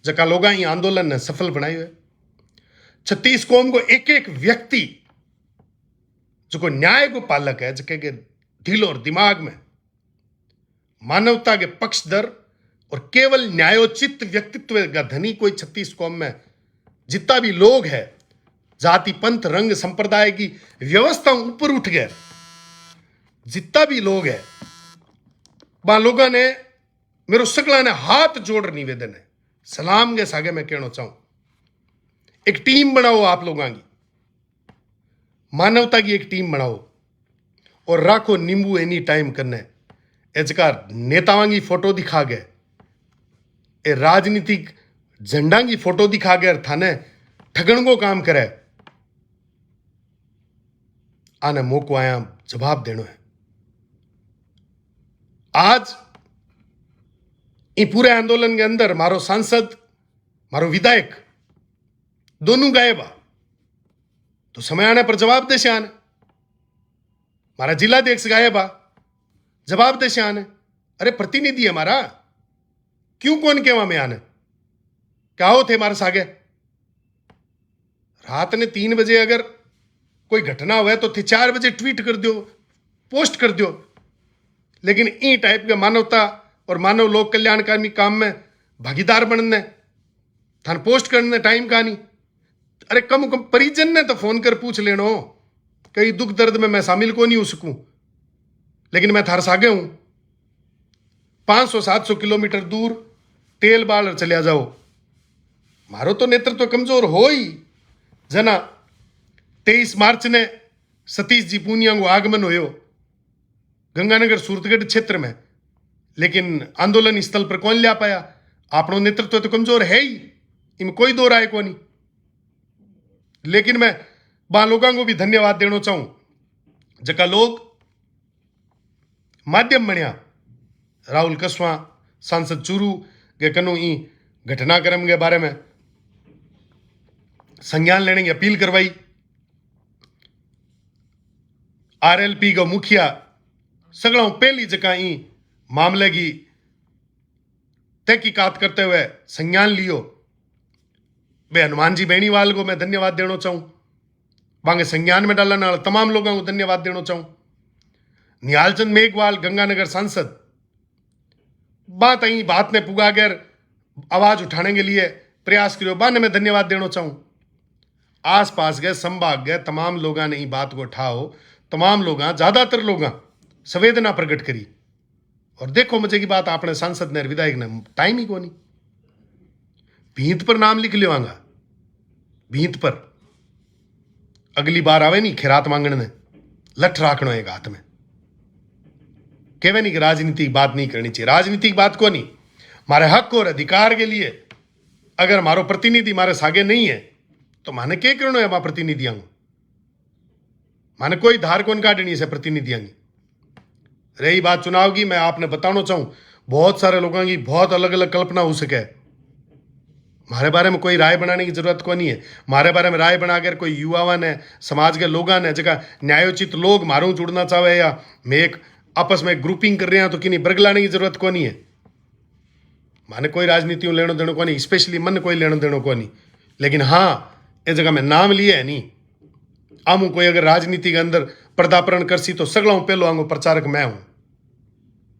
जका लोग ये आंदोलन ने सफल बनाई हुए, 36 कौम को एक एक व्यक्ति जो को न्याय को पालक है, जके के दिल और दिमाग में मानवता के पक्षधर और केवल न्यायोचित व्यक्तित्व का धनी कोई 36 कौम में जितना भी लोग है, जाति पंथ रंग संप्रदाय की व्यवस्था ऊपर उठ गए, जितना भी लोग है बा लोगों ने मेरो सगला ने हाथ जोड़ निवेदन है, सलाम के सागे मैं कहना चाहूं, एक टीम बनाओ, आप लोगों की मानवता की एक टीम बनाओ और राखो नींबू एनी टाइम करने। एजकार नेताओं की फोटो दिखा गए, ए राजनीतिक झंडा की फोटो दिखा गए, थाने ठगण को काम करे, आने मौको आया जवाब देनो है। आज ये पूरे आंदोलन के अंदर मारो सांसद मारो विधायक दोनों गायब आ तो समय आने पर जवाब देशे आने। मारा जिलाध्यक्ष गायब आ जवाब देशे आने। अरे प्रतिनिधि है हमारा, क्यों कौन केवा में आने क्या हो थे मारे सागे। रात ने 3 बजे अगर कोई घटना हुआ तो थे 4 बजे ट्वीट कर दो, पोस्ट कर दो। लेकिन ई टाइप के मानवता और मानव लोक कल्याणकारी काम में भागीदार बनने थान पोस्ट करने टाइम का नहीं। अरे कम कम परिजन ने तो फोन कर पूछ लेनो, कई दुख दर्द में मैं शामिल को नहीं हो सकूं, लेकिन मैं थार सागे हूं। 500-700 किलोमीटर दूर तेल बाल चलिया जाओ। मारो तो नेतृत्व कमजोर हो ही जना। 23 मार्च ने सतीश जी पूनिया को आगमन होयो गंगानगर सूरतगढ़ क्षेत्र में, लेकिन आंदोलन स्थल पर कौन लिया पाया। आपनो नेतृत्व तो कमजोर है ही, इनमें कोई दो राय को नहीं। लेकिन मैं बा लोगों को भी धन्यवाद देना चाहूं जका लोग माध्यम बनिया। राहुल कसवा सांसद चूरू के कनु ई घटनाक्रम के बारे में संज्ञान लेने की अपील करवाई। आरएलपी का मुखिया सगड़ा पहली जगह ई मामले की तहकीकात करते हुए संज्ञान लियो। वे हनुमान जी बेनीवाल को मैं धन्यवाद देना चाहूं। बांगे संज्ञान में डालने वाले तमाम लोगों को धन्यवाद देना चाहूं। निहालचंद मेघवाल गंगानगर सांसद बात ने पुगाकर आवाज उठाने के लिए प्रयास करो, बाने में धन्यवाद देना चाहूं। आसपास गए संभाग गए तमाम लोगों ने बात को उठाओ, तमाम लोग ज्यादातर लोग संवेदना प्रकट करी। और देखो मजे की बात, आपने सांसद ने विधायक ने टाइम ही को नहीं। भींत पर नाम लिख लिवांगा, भींत पर अगली बार आवे नहीं खैरात मांगने ने लठ राखनो एक हाथ में। कहवे नहीं कि राजनीतिक बात नहीं करनी चाहिए, राजनीतिक बात को नहीं। मारे हक और अधिकार के लिए अगर मारो प्रतिनिधि मारे सागे नहीं है तो माने क्या करना है। प्रतिनिधियां माने कोई धार कौन काटनी से प्रतिनिधियां की। रही बात चुनाव की, मैं आपने बताना चाहूं बहुत सारे लोगों की बहुत अलग अलग कल्पना हो सके। हमारे बारे में कोई राय बनाने की जरूरत को नहीं है। हमारे बारे में राय बनाकर कोई युवा ने समाज के लोगों ने जगह न्यायोचित लोग मारू जुड़ना चाहे या मैं एक आपस में ग्रुपिंग कर रहे हैं तो कि नहीं बरगलाने की जरूरत को नहीं है। माने कोई राजनीति लेनो देनो को नहीं, स्पेशली मन कोई लेनो देनो को नहीं। लेकिन हाँ ये जगह में नाम लिए है नहीं। आमू कोई अगर राजनीति के अंदर पर्दापरण करसी तो सगला हूं पहलो आंगो प्रचारक मैं हूं।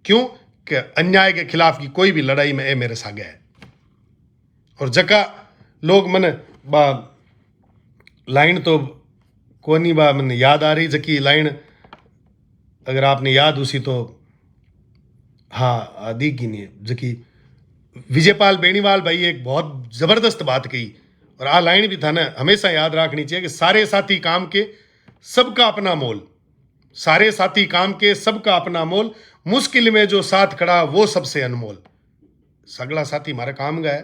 क्यों कि अन्याय के खिलाफ की कोई भी लड़ाई में ए मेरे सागे है। और जका लोग मन बा लाइन तो कोनी बा मन याद आ रही जकी लाइन अगर आपने याद उसी तो हाँ आदि की नहीं जकी विजयपाल बेनीवाल भाई एक बहुत जबरदस्त बात कही। और आ लाइन भी था ना हमेशा याद रखनी चाहिए कि सारे साथी काम के सबका अपना मोल, सारे साथी काम के सबका अपना मोल, मुश्किल में जो साथ खड़ा वो सबसे अनमोल। सगला साथी मारे काम गए,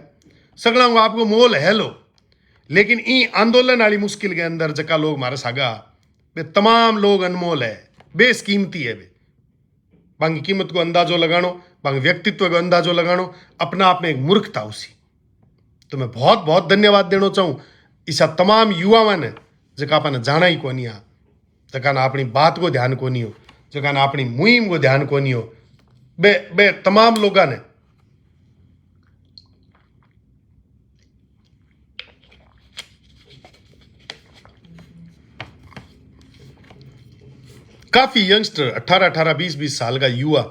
सगला को आपको मोल है लो। लेकिन ई आंदोलन वाली मुश्किल के अंदर जका लोग मारे सागा वे तमाम लोग अनमोल है, बेसकीमती है। वे बाकी कीमत को अंदाजो लगानो, बाकी व्यक्तित्व को अंदाजो लगानो अपना आप में एक मूर्खता उसी। तो मैं बहुत बहुत धन्यवाद देना चाहूं इसा तमाम युवाओं ने जका अपन जाना ही को नहीं आ, जका ना अपनी बात को ध्यान को नहीं हो, जका ना अपनी मुहिम को ध्यान को नहीं हो। बे तमाम लोगों ने काफी यंगस्टर 18-18 20-20 साल का युवा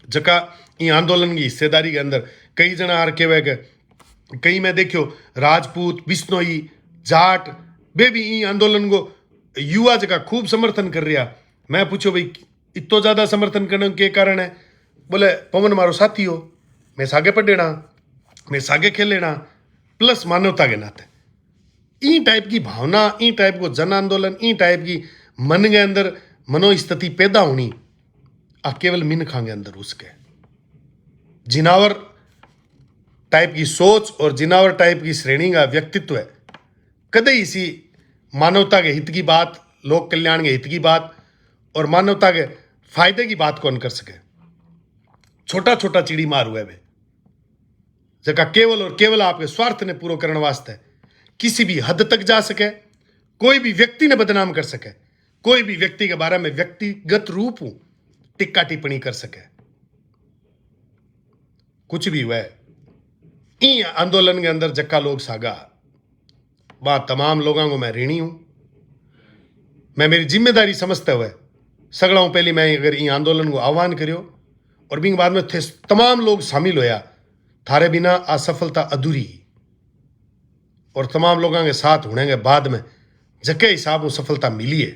जका ये आंदोलन की हिस्सेदारी के अंदर कई जना आर के कई में देखियो राजपूत बिश्नोई जाट बे भी ई आंदोलन को युवा जगह खूब समर्थन कर रहा। मैं पूछो भाई इतो ज्यादा समर्थन करने के कारण है। बोले पवन मारो साथी हो, मैं सागे पढ़ेना, मैं सागे खेलेना, प्लस मानवता के नाते ई टाइप की भावना, ई टाइप को जन आंदोलन, ई टाइप की मन के अंदर मनोस्थिति पैदा होनी आ केवल मिनखा के अंदर उसके जिनावर टाइप की सोच और जिनावर टाइप की श्रेणी का व्यक्तित्व है। कदे इसी मानवता के हित की बात, लोक कल्याण के हित की बात और मानवता के फायदे की बात कौन कर सके। छोटा छोटा चिड़ी मार हुए वे जका केवल और केवल आपके स्वार्थ ने पूरा करने वास्ते किसी भी हद तक जा सके, कोई भी व्यक्ति ने बदनाम कर सके, कोई भी व्यक्ति के बारे में व्यक्तिगत रूप हूं टिक्का टिप्पणी कर सके, कुछ भी हुआ इन आंदोलन के अंदर जक्का लोग सागा, वहां तमाम लोगों को मैं ऋणी हूं। मैं मेरी जिम्मेदारी समझते हुए सगड़ा हूं पहले मैं अगर इन आंदोलन को आह्वान करियो और बिंग बाद में थे तमाम लोग शामिल होया, थारे बिना असफलता अधूरी, और तमाम लोगों के साथ होने के बाद में जके हिसाब वो सफलता मिली है।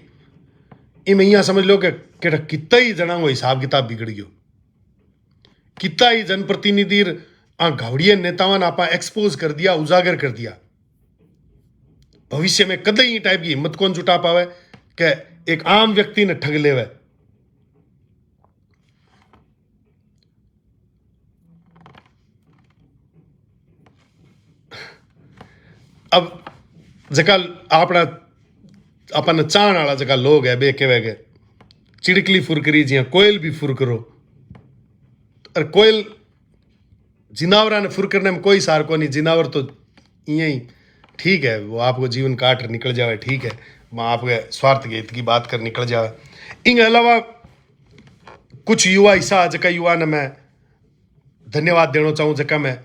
इमें यहाँ समझ लो कि कितना ही जना वो हिसाब किताब बिगड़ गयो, कितना ही जनप्रतिनिधि घावड़िया नेताओं ने आपा एक्सपोज कर दिया, उजागर कर दिया। भविष्य में कदे ही टाइप की हिम्मत कौन जुटा पावे कि एक आम व्यक्ति ने ठग लेवे। अब जका अपना अपन चाहने वाला जका लोग है बे कहे गए चिड़कली फुरकरी जिया कोयल भी फुर करो, और कोयल जिनावरा ने फुर करने में कोई सार को नहीं, जिनावर तो यही ठीक है, वो आपको जीवन काट निकल जावे, ठीक है, मैं आपके स्वार्थ के हित की बात कर निकल जावे। इनके अलावा कुछ युवा ऐसा जका युवा ने मैं धन्यवाद देना चाहूँ, जका मैं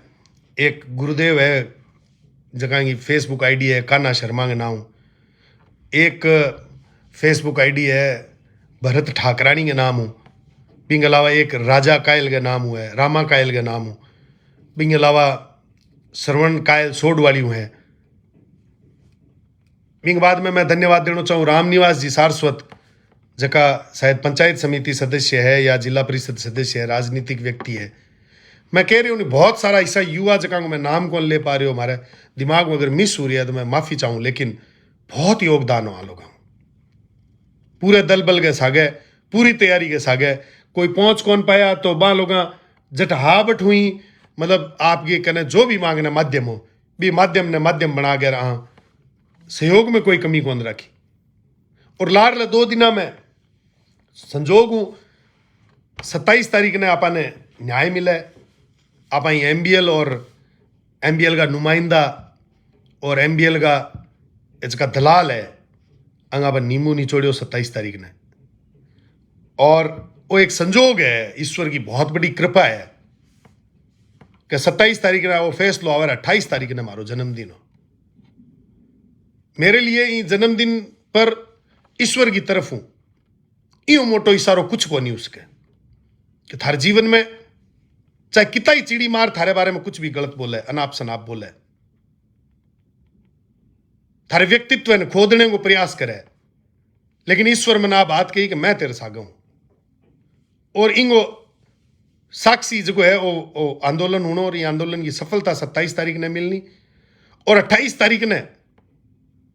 एक गुरुदेव है जगह की फेसबुक आईडी है कान्हा शर्मा के नाम, एक फेसबुक आईडी है भरत ठाकरानी के नाम हूँ, बिंग अलावा एक राजा कायल का नाम हुआ है, रामा कायल का नाम हूँ, बिंग अलावा श्रवण कायल सोड वाली हूँ है। बिंग बाद में मैं धन्यवाद देना चाहूँ रामनिवास जी सारस्वत, जका शायद पंचायत समिति सदस्य है या जिला परिषद सदस्य है, राजनीतिक व्यक्ति है। मैं कह रही हूँ बहुत सारा ऐसा युवा जगह को मैं नाम कौन ले पा रही हूँ, हमारे दिमाग में अगर मिस हो रही है तो मैं माफ़ी चाहूँ, लेकिन बहुत योगदान हुआ लोगों, पूरे दल बल के सागे, पूरी तैयारी के सागे, कोई पहुँच कौन पाया तो बा लोग जटहावट हुई, मतलब आपके कहने जो भी मांगने माध्यम हो भी माध्यम ने माध्यम बना के रहा, सहयोग में कोई कमी कौन रखी। और लार 2 दिना में संजोग हूँ 27 तारीख ने आपा ने न्याय मिला है, आप MBL और MBL का नुमाइंदा और MBL का इसका दलाल है अंगा पर नींबू निचोड़ियो 27 तारीख ने, और वो एक संजोग है, ईश्वर की बहुत बड़ी कृपा है कि 27 तारीख ने वो फैसलो आवर 28 तारीख ने मारो जन्मदिन हो। मेरे लिए ये जन्मदिन पर ईश्वर की तरफ हूं, यो मोटो इशारो कुछ को नहीं उसके कि थारे जीवन में चाहे कितना ही चिड़ी मार थारे बारे में कुछ भी गलत बोले, अनाप शनाप बोले, थारे व्यक्तित्व ने खोदने को प्रयास करे, लेकिन ईश्वर में ना बात कही कि मैं तेरे सागा हूं, और इंगो साक्षी जो है वो आंदोलन होना, और ये आंदोलन की सफलता 27 तारीख ने मिलनी, और 28 तारीख ने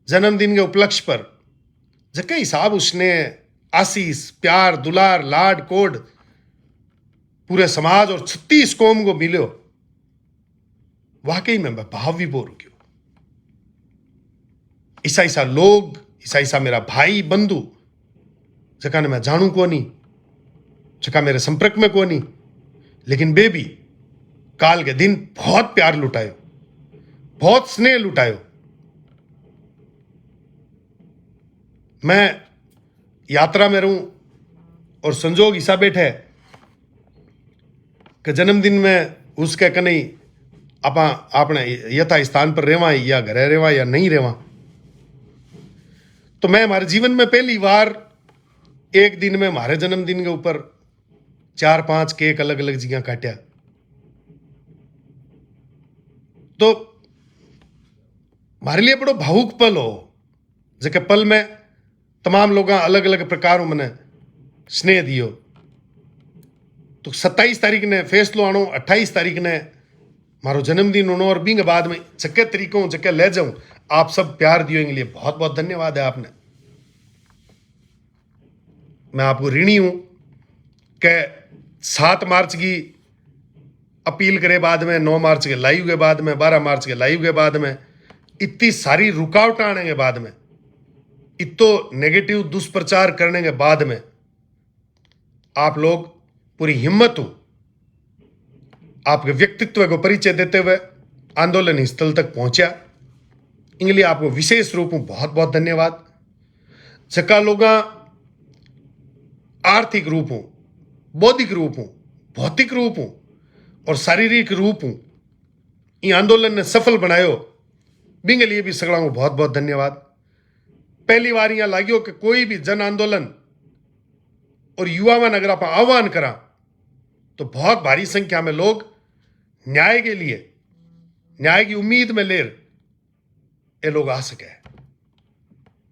जन्मदिन के उपलक्ष्य पर जके हिसाब उसने आशीष प्यार दुलार लाड कोड पूरे समाज और 36 कौम को मिलो, वाकई में भाव विभोर हो गयो। ऐसा लोग, ऐसा मेरा भाई बंधु जका ने मैं जानू को नहीं, जका मेरे संपर्क में को नहीं, लेकिन बेबी काल के दिन बहुत प्यार लुटायो, बहुत स्नेह लुटायो। मैं यात्रा में रहूं और संजोग ऐसा बैठे कि जन्मदिन में उसके कने आपा आपने यथा स्थान पर रेवा या घरे रेवा या नहीं रेवा, तो मैं हमारे जीवन में पहली बार एक दिन में हमारे जन्मदिन के ऊपर 4-5 केक अलग अलग जगह काटा, तो हमारे लिए बड़ो भावुक पल हो, जके पल में तमाम लोग अलग अलग प्रकार मैंने स्नेह दियो। तो 27 तारीख ने फैसलो आनो, 28 तारीख ने मारो जन्मदिन होनो, और बिंग बाद में जके तरीकों जके ले जाऊं, आप सब प्यार दियो, के लिए बहुत बहुत धन्यवाद है आपने। मैं आपको ऋणी हूं कि 7 मार्च की अपील करे बाद में, 9 मार्च के लाइव के बाद में, 12 मार्च के लाइव के बाद में, इतनी सारी रुकावट आने के बाद में, इतो नेगेटिव दुष्प्रचार करने के बाद में आप लोग पूरी हिम्मत हो आपके व्यक्तित्व को परिचय देते हुए आंदोलन स्थल तक पहुंचा। इनके लिए आपको विशेष रूप में बहुत बहुत धन्यवाद। जका लोग आर्थिक रूप हूं, बौद्धिक रूप हूं, भौतिक रूप हूं और शारीरिक रूप हूं ये आंदोलन ने सफल बनायो, बिंगे लिए भी सगड़ा बहुत बहुत धन्यवाद। पहली बार यहां लाग्यो कि कोई भी जन आंदोलन और युवा में अगर आप आह्वान करा तो बहुत भारी संख्या में लोग न्याय के लिए, न्याय की उम्मीद में लेर ये लोग आ सके।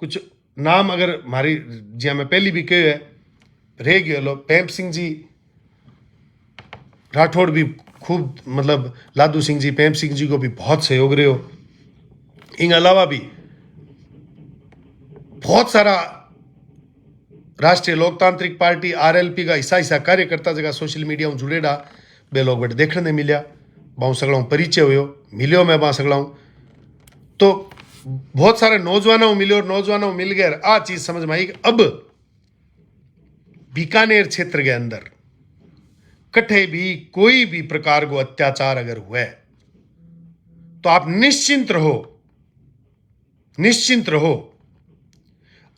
कुछ नाम अगर हमारी जिया में पहली भी कहे रह गए लो, पेम सिंह जी राठौड़ भी खूब, मतलब लादू सिंह जी, पेम सिंह जी को भी बहुत सहयोग रहे हो। इन अलावा भी बहुत सारा राष्ट्रीय लोकतांत्रिक पार्टी आरएलपी का ऐसा कार्यकर्ता जगह सोशल मीडिया में जुड़ेड़ा बे लोग बड़े देखने ने मिलिया, बाऊ सगड़ा परिचय हुयो, मिलियो मैं बा सगड़ा तो बहुत सारे नौजवानों मिले और नौजवानों मिल गए। आ चीज समझ में आई कि अब बीकानेर क्षेत्र के अंदर कठे भी कोई भी प्रकार को अत्याचार अगर हुए तो आप निश्चिंत रहो, निश्चिंत रहो।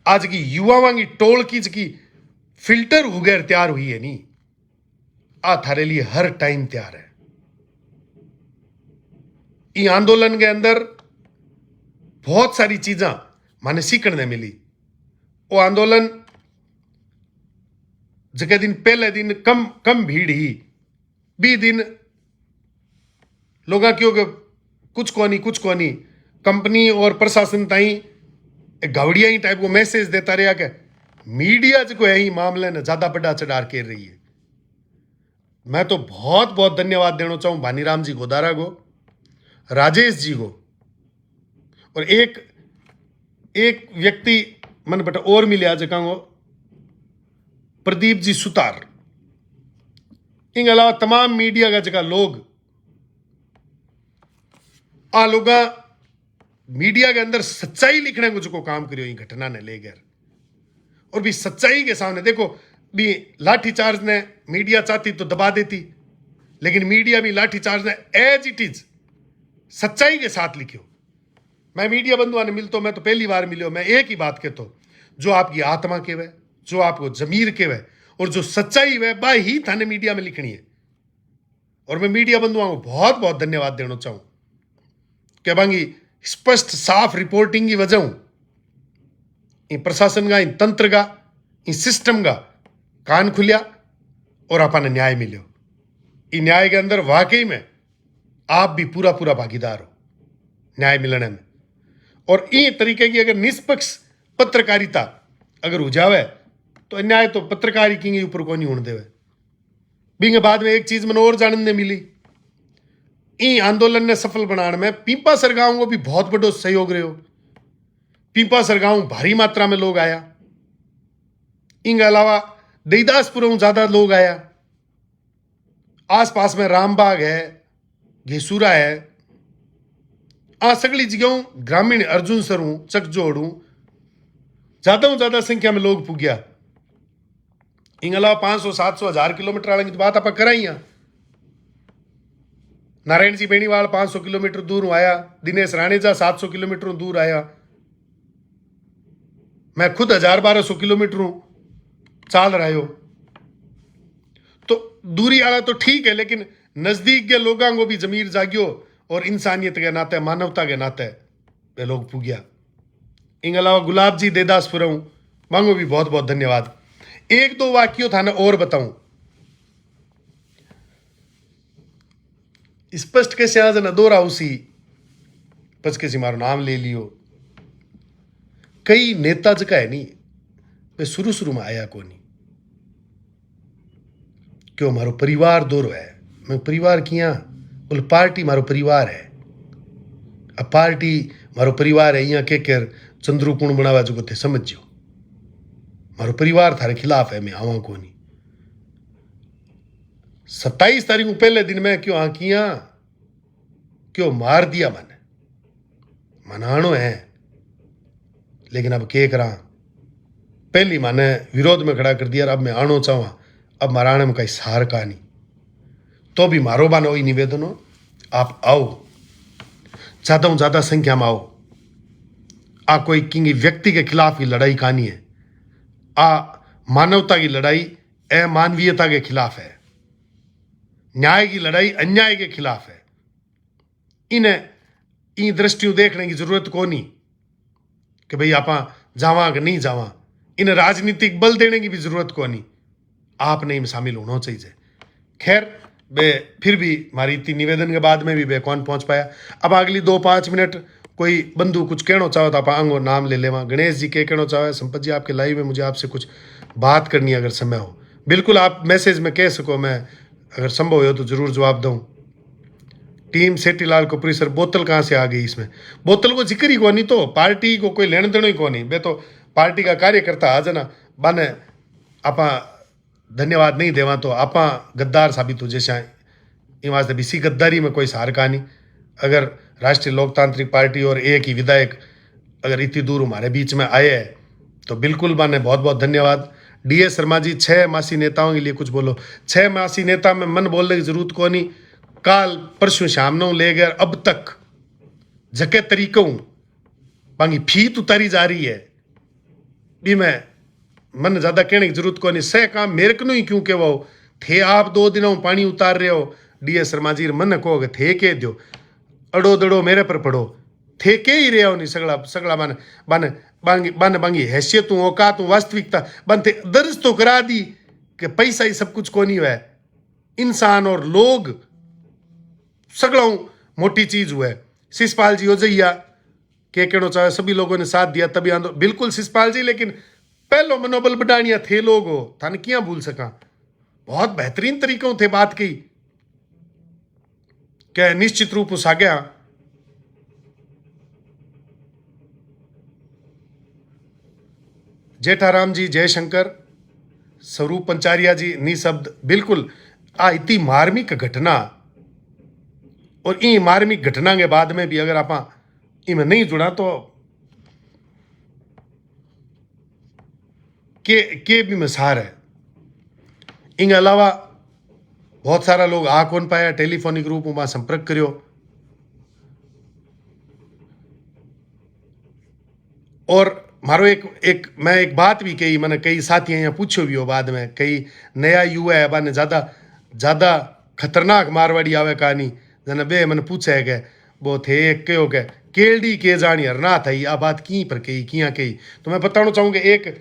आज की युवाओं की टोल की फिल्टर हुगैर तैयार हुई है नहीं, आ थारे लिए हर टाइम तैयार है। इस आंदोलन के अंदर बहुत सारी चीजा माने सीखने मिली। वो आंदोलन जगह दिन पहले दिन कम भीड़ ही बी दिन लोग क्यों कुछ को नहीं कंपनी और प्रशासन ताई गावड़िया ही टाइप को मैसेज देता रहा कि मीडिया जो है ही मामले ने ज्यादा बड़ा चढ़ार कर रही है। मैं तो बहुत बहुत धन्यवाद देना चाहूं भानीराम जी गोदारा को, राजेश जी को, और एक व्यक्ति मन बेटा और मिले आज कहूँ प्रदीप जी सुतार। इन अलावा तमाम मीडिया का जगह लोग आ लोग मीडिया के अंदर सच्चाई लिखने को जो काम करियो ये घटना ने लेकर, और भी सच्चाई के सामने देखो भी लाठीचार्ज ने मीडिया चाहती तो दबा देती, लेकिन मीडिया भी लाठीचार्ज ने एज इट इज सच्चाई के साथ लिखियो। मैं मीडिया बंधुआ ने मिलता, मैं तो पहली बार मिलो, मैं एक ही बात कहता हूं, जो आपकी आत्मा के वे, जो आपको जमीर के वे और जो सच्चाई वे बा ही थाने मीडिया में लिखनी है। और मैं मीडिया बंधुओं को बहुत बहुत धन्यवाद देना चाहूं कि बांगी स्पष्ट साफ रिपोर्टिंग की वजह इन प्रशासन का, इन तंत्र का, इन सिस्टम का कान खुलिया और अपन न्याय मिलो। इन न्याय के अंदर वाकई में आप भी पूरा पूरा भागीदार हो न्याय मिलने में। और इन तरीके की अगर निष्पक्ष पत्रकारिता अगर हो जावे तो अन्याय तो पत्रकारी के ऊपर को नहीं होने देवे। बिंग बाद में एक चीज मैंने और जानने मिली, इन आंदोलन ने सफल बनाने में पीपा सरगांव को भी बहुत बड़ो सहयोग रहे हो। पीपा सरगांव भारी मात्रा में लोग आया, इनके अलावा देदासपुर ज्यादा लोग आया, आसपास में रामबाग है, घेसूरा है, आ सगली जगहों ग्रामीण अर्जुन सर हूं, चकजोड़ हूं, ज्यादा संख्या में लोग पुग्या। इन अलावा 500, 700, 1000 किलोमीटर वाले की बात आप कराई। नारायण जी बेनीवाल 500 किलोमीटर दूर आया, दिनेश राणेजा 700 किलोमीटर दूर आया, मैं खुद 1000-1200 किलोमीटर चाल रहा हो। तो दूरी आला तो ठीक है, लेकिन नजदीक के लोगों को भी जमीर जागियो और इंसानियत के नाते, मानवता के नाते वे लोग पुग्या। इन अलावा गुलाब जी देदासपुर मांगो भी बहुत बहुत धन्यवाद। एक दो वाक्यों थाने और बताऊं, स्पष्ट कैसे आज न दोरा उसी पच के मारो नाम ले लियो। कई नेता जका है नहीं वे शुरू में आया को नहीं, क्यों मारो परिवार दौरो है। मैं परिवार किया बोले पार्टी मारो परिवार है, अब पार्टी मारो परिवार है यहाँ के चंद्रू कुण बनावा जो थे समझो, मारो परिवार थारे खिलाफ है, मैं आवा को नहीं। 27 तारीख को पहले दिन में क्यों आकिया क्यों मार दिया, मैंने मनानो है, लेकिन अब के करा, पहली माने विरोध में खड़ा कर दिया, अब मैं आनो चाहूँ, अब माराने में कहीं सार का नहीं। तो भी मारो बानो वही निवेदन हो, आप आओ, ज़्यादा ज़्यादा संख्या में आओ। आ कोई किंग व्यक्ति के खिलाफ की लड़ाई कहानी है, आ मानवता की लड़ाई अमानवीयता के खिलाफ है, न्याय की लड़ाई अन्याय के खिलाफ है। इन्हें इन दृष्टियों देखने की जरूरत को नहीं कि भाई आप जावा कि नहीं जावा, इन्हें राजनीतिक बल देने की भी जरूरत को नहीं, आपने इनमें शामिल होना चाहिए। खैर बे फिर भी हमारी इतनी निवेदन के बाद में भी बे कौन पहुंच पाया। अब अगली 2-5 मिनट कोई बंधु कुछ कहना चाहो तो आप आंगो नाम ले लेवा। गणेश जी के कहना चाहो, संपत जी आपके लाइव में मुझे आपसे कुछ बात करनी है, अगर समय हो बिल्कुल आप मैसेज में कह सको, मैं अगर संभव हो तो जरूर जवाब दूँ। टीम सेठीलाल कपूरी सर, बोतल कहाँ से आ गई इसमें? बोतल को जिक्र ही को नहीं, तो पार्टी को कोई लेने देना ही को नहीं। बे तो पार्टी का कार्यकर्ता आ जाना बने, आपा धन्यवाद नहीं देवा तो आपा गद्दार साबित हो जैसे इन वास्ते बीसी गद्दारी में कोई सहार का नहीं। अगर राष्ट्रीय लोकतांत्रिक पार्टी और एक ही विधायक अगर इतनी दूर हमारे बीच में आए हैं तो बिल्कुल माने बहुत बहुत धन्यवाद। DS शर्मा जी, 6 मासी नेताओं के लिए कुछ बोलो। 6 मासी नेता में मन बोलने की जरूरत को नहीं। काल परसों शाम ने ले गए, अब तक जके तरीकों बांगी फीत उतारी जा रही है, भी मैं मन ज्यादा कहने की जरूरत को नहीं। सह काम मेरे को नहीं क्यों के वो थे, आप 2 दिनों पानी उतार रहे हो। DS शर्मा जी मन कहो थे के दो, अड़ो दड़ो मेरे पर पड़ो, थे के ही रहे हो नहीं। सगला सगला बन बन बांगी बन बांगी हैसियत औकात वास्तविकता बनते दर्ज तो करा दी कि पैसा ही सब कुछ को नहीं हुआ, इंसान और लोग सगला मोटी चीज हुआ है। शिषपाल जी हो जइया के कहना चाहे, सभी लोगों ने साथ दिया तभी आंदोलन। बिल्कुल शिषपाल जी, लेकिन पहलो मनोबल बढ़ानिया थे लोग हो, थाने क्या भूल सका। बहुत बेहतरीन तरीकों थे बात की, क्या निश्चित रूप उस आ गया। जेठाराम जी, जयशंकर, स्वरूप पंचारिया जी, निशब्द। बिल्कुल आ इतनी मार्मिक घटना, और इन मार्मिक घटना के बाद में भी अगर आप इनमें नहीं जुड़ा तो के भी मसार है। इन अलावा बहुत सारा लोग आ कौन पाया, टेलीफोनिक रूप में संपर्क करियो। और मारो मैं एक बात भी कही, मैंने कई साथी यहाँ पूछो भी हो बाद में, कई नया युवा है बाने ज्यादा खतरनाक मारवाड़ी आवे कहानी जना बे मैंने पूछा है कि वो थे कहो के केलडी के जानी हरना था, आ बात की पर कही किया कही। तो मैं बताना चाहूँगा एक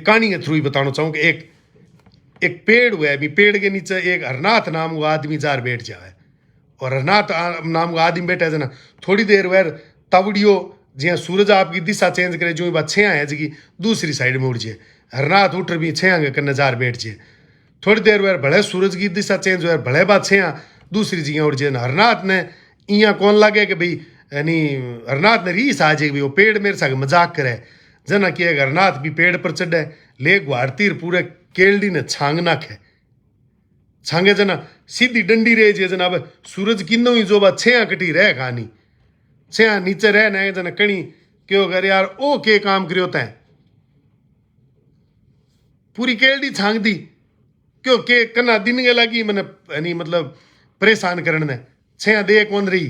कहानी के थ्रू ही बताना चाहूँगा। एक पेड़ हुआ है, अभी पेड़ के नीचे एक हरनाथ नाम का आदमी जार बैठ जाए, और हरनाथ नाम का आदमी बैठा है जना, थोड़ी देर वह तवड़ियो जिया सूरज आपकी दिशा चेंज करे, जो बात छः है जी दूसरी साइड में उड़ जाए, हरनाथ उठ भी छः के नजार बैठ जाए। थोड़ी देर वह भले सूरज की दिशा चेंज हुआ, भले बात छः दूसरी जगह उड़ जाए। हरनाथ ने इं कौन लगे कि भाई यानी हरनाथ ने रीस आ जाएगी, वो पेड़ मेरे साथ मजाक करे जना कि हरनाथ भी पेड़ पर चढ़े ले गुआरतीर पूरे केलडी ने छांग नाखे, छांगे जना सीधी डंडी रह जे जना। अब सूरज किन्नो ही जो बात छः कटी रह कहानी, छः नीचे रह न जना कणी क्यों कर यार ओ के काम करियो तैं, पूरी केलडी छांग दी क्यों के कन्ना दिन के लगी मैंने यानी मतलब परेशान करने ने छः दे कौन रही।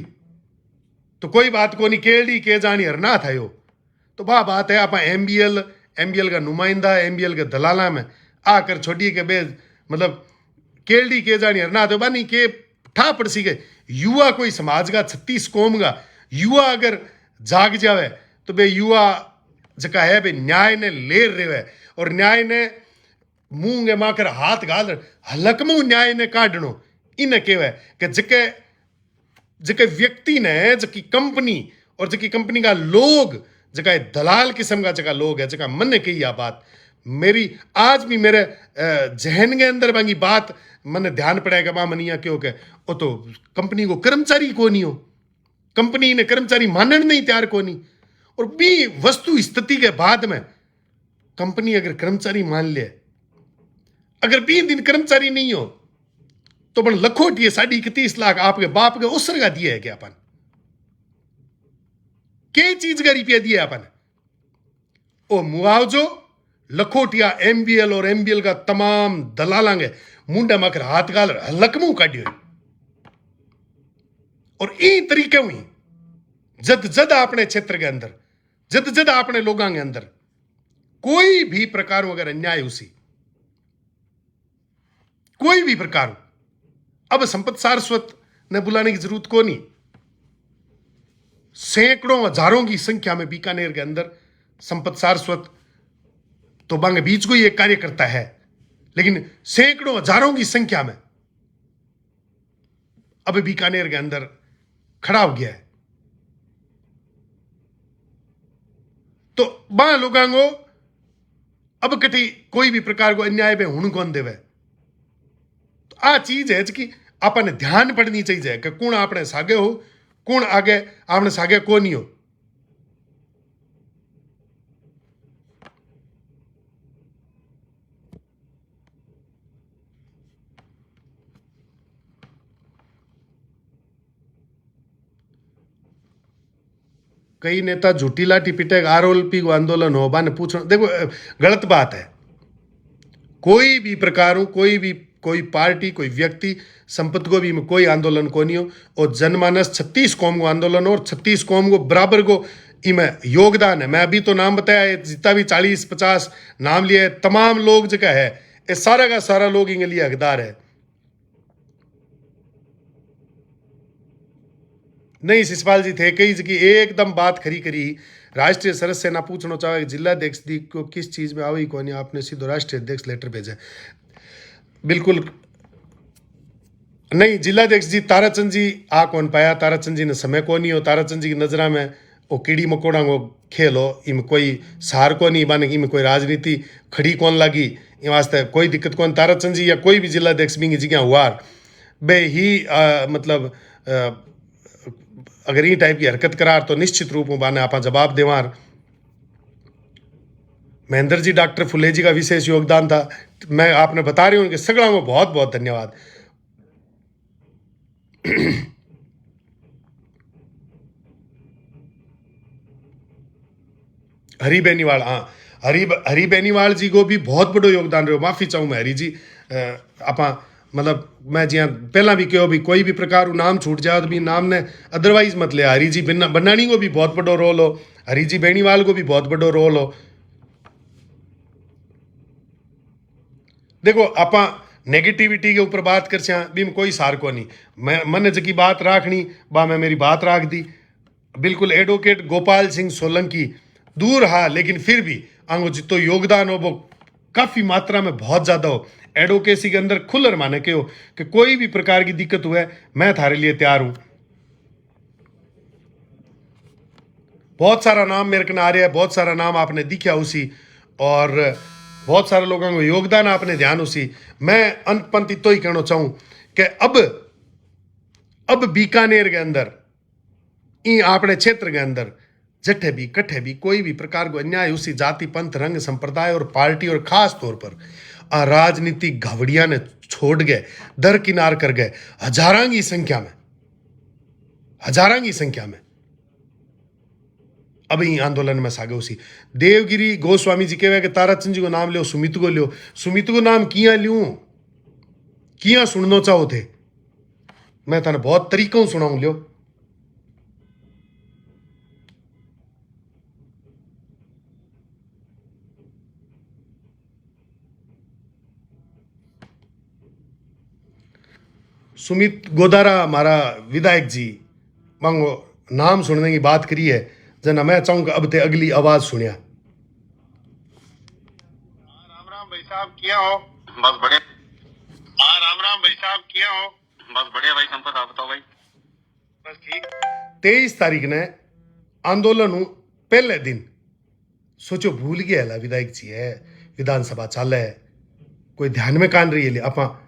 तो कोई बात को नहीं, केलडी के जानी हरनाथ आयो। तो वाह बात है, आप MBL का नुमाइंदा MBL के दलाला में आकर छोड़िए के बे मतलब केलडी के जानी हरनाथ बानी के ठा पड़ सी गए। युवा कोई समाज का 36 कौम का युवा अगर जाग जावे तो बे युवा जका है बे न्याय ने ले रहे है, और न्याय ने मुंह के माकर हाथ घाल हलक मुंह न्याय ने काटनो। इन कहवे कि जके व्यक्ति ने जकी कंपनी और जकी कंपनी का लोग जका दलाल किस्म का जका लोग है जका मन ने कही यह बात मेरी आज भी मेरे जहन के अंदर बांगी बात मन ध्यान पड़ेगा बा मनिया क्यों के वो तो कंपनी को कर्मचारी को नहीं हो, कंपनी ने कर्मचारी मानने नहीं तैयार को नहीं। और भी वस्तु स्थिति के बाद में कंपनी अगर कर्मचारी मान ले, अगर 20 दिन कर्मचारी नहीं हो तो बन लखोटिए 31 लाख आपके बाप के उसर का दिया है क्या अपन, के चीज का रुपया दिया अपन। ओ मुआवजो लखोटिया एमबीएल और एमबीएल का तमाम दलालांगे मुंडा मकर हाथ गाल लकमू काटियो और ई तरीके हुई जद जद अपने क्षेत्र के अंदर जद जद अपने लोगों के अंदर कोई भी प्रकार अगर अन्याय उसी कोई भी प्रकार अब संपत सारस्वत ने बुलाने की जरूरत को नहीं। सैकड़ों हजारों की संख्या में बीकानेर के अंदर संपत सारस्वत तो बांगे बीच को ही एक कार्य करता है, लेकिन सैकड़ों हजारों की संख्या में अब बीकानेर के अंदर खड़ा हो गया है। तो बा लोगों को अब कटी कोई भी प्रकार को अन्याय में हुण कौन देवे। तो आ चीज है कि आपने ध्यान पड़नी चाहिए कि कौन आपने सागे हो कौन आगे आपने सागे को नहीं हो। कई नेता झूठी लाठी पिटेगा आरओएलपी को आंदोलन हो बाने पूछना देखो गलत बात है। कोई भी प्रकार हो कोई पार्टी कोई व्यक्ति संपत को भी में कोई आंदोलन को नहीं हो और जनमानस 36 कौम को आंदोलन हो और 36 कौम को बराबर को इमें योगदान है। मैं अभी तो नाम बताया जितना भी 40-50 नाम लिए तमाम लोग जगह है ये सारा का सारा लोग इनके लिए हकदार है। नहीं शिषपाल जी थे कई जगह एकदम बात खरी करी। राष्ट्रीय सदस्य ना पूछना चाहे जिलाध्यक्ष दी को किस चीज में आई को नहीं आपने सीधो राष्ट्रीय अध्यक्ष लेटर भेजा। बिल्कुल नहीं जिलाध्यक्ष जी ताराचंद जी आ कौन पाया। ताराचंद जी ने समय को नहीं हो। ताराचंद जी की नजरा में वो कीड़ी मकोड़ा को खेल हो इम कोई सार को नहीं बाने इम कोई राजनीति खड़ी कौन लगी इन वास्ते कोई दिक्कत कौन। ताराचंद जी या कोई भी जिलाध्यक्ष भी जगह हुआ बे ही मतलब अगर ये टाइप की हरकत करार तो निश्चित रूप में बाने आप जवाब देवार। महेंद्र जी डॉक्टर फुले जी का विशेष योगदान था। मैं आपने बता रही हूं कि सगड़ा को बहुत बहुत धन्यवाद। हरी बेनीवाल हाँ हरी बेनीवाल जी को भी बहुत बड़ो योगदान रहो। माफी चाहूँ मैं हरी जी आपा मतलब मैं जिया पहला भी कहो भी कोई भी प्रकार नाम छूट जाए तो भी नाम ने अदरवाइज मत ले। हरी जी बनानी को भी बहुत बड़ो रोल हो। हरी जी बेनीवाल को भी बहुत बड़ो रोल हो। देखो आपा नेगेटिविटी के ऊपर बात कर भी कोई सार को नहीं। मैं मन जकी बात राखनी बा मैं मेरी बात राख दी। बिल्कुल एडवोकेट गोपाल सिंह सोलंकी दूर हा लेकिन फिर भी आंगो जितो योगदान हो वो काफी मात्रा में बहुत ज्यादा हो। एडवोकेसी के अंदर खुलर माने के हो कि कोई भी प्रकार की दिक्कत हुआ मैं थारे लिए तैयार हूं। बहुत सारा नाम मेरे को आ रहा है बहुत सारा नाम आपने दिखा उसी और बहुत सारे लोगों को योगदान आपने ध्यान उसी। मैं अंत पंत तो ही कहना चाहूं कि अब बीकानेर के अंदर अपने क्षेत्र के अंदर जट्ठे भी कट्ठे भी कोई भी प्रकार को अन्याय उसी जाति पंथ रंग संप्रदाय और पार्टी और खास तौर पर राजनीतिक घवड़िया ने छोड़ गए दरकिनार कर गए हजारां की संख्या में अभी आंदोलन में सागे उसी। देवगिरी गोस्वामी जी कहे कि ताराचंद जी को नाम लियो सुमित को लियो। सुमित को नाम किया लियो किया सुनना चाहो थे मैं थाने बहुत तरीकों सुनाऊं लियो। सुमित गोदारा हमारा विधायक जी मांगो नाम सुनने की बात करी है जना मैं चाहूंगा अब ते अगली आवाज सुनिया। राम राम भाई साहब किया हो बस बढ़िया। राम भाई साहब किया हो बस बढ़िया भाई संपत आप बताओ भाई बस ठीक। 23 तारीख ने आंदोलन पहले दिन सोचो भूल गया है विधायक जी है विधानसभा चाल है कोई ध्यान में कान रही है आपा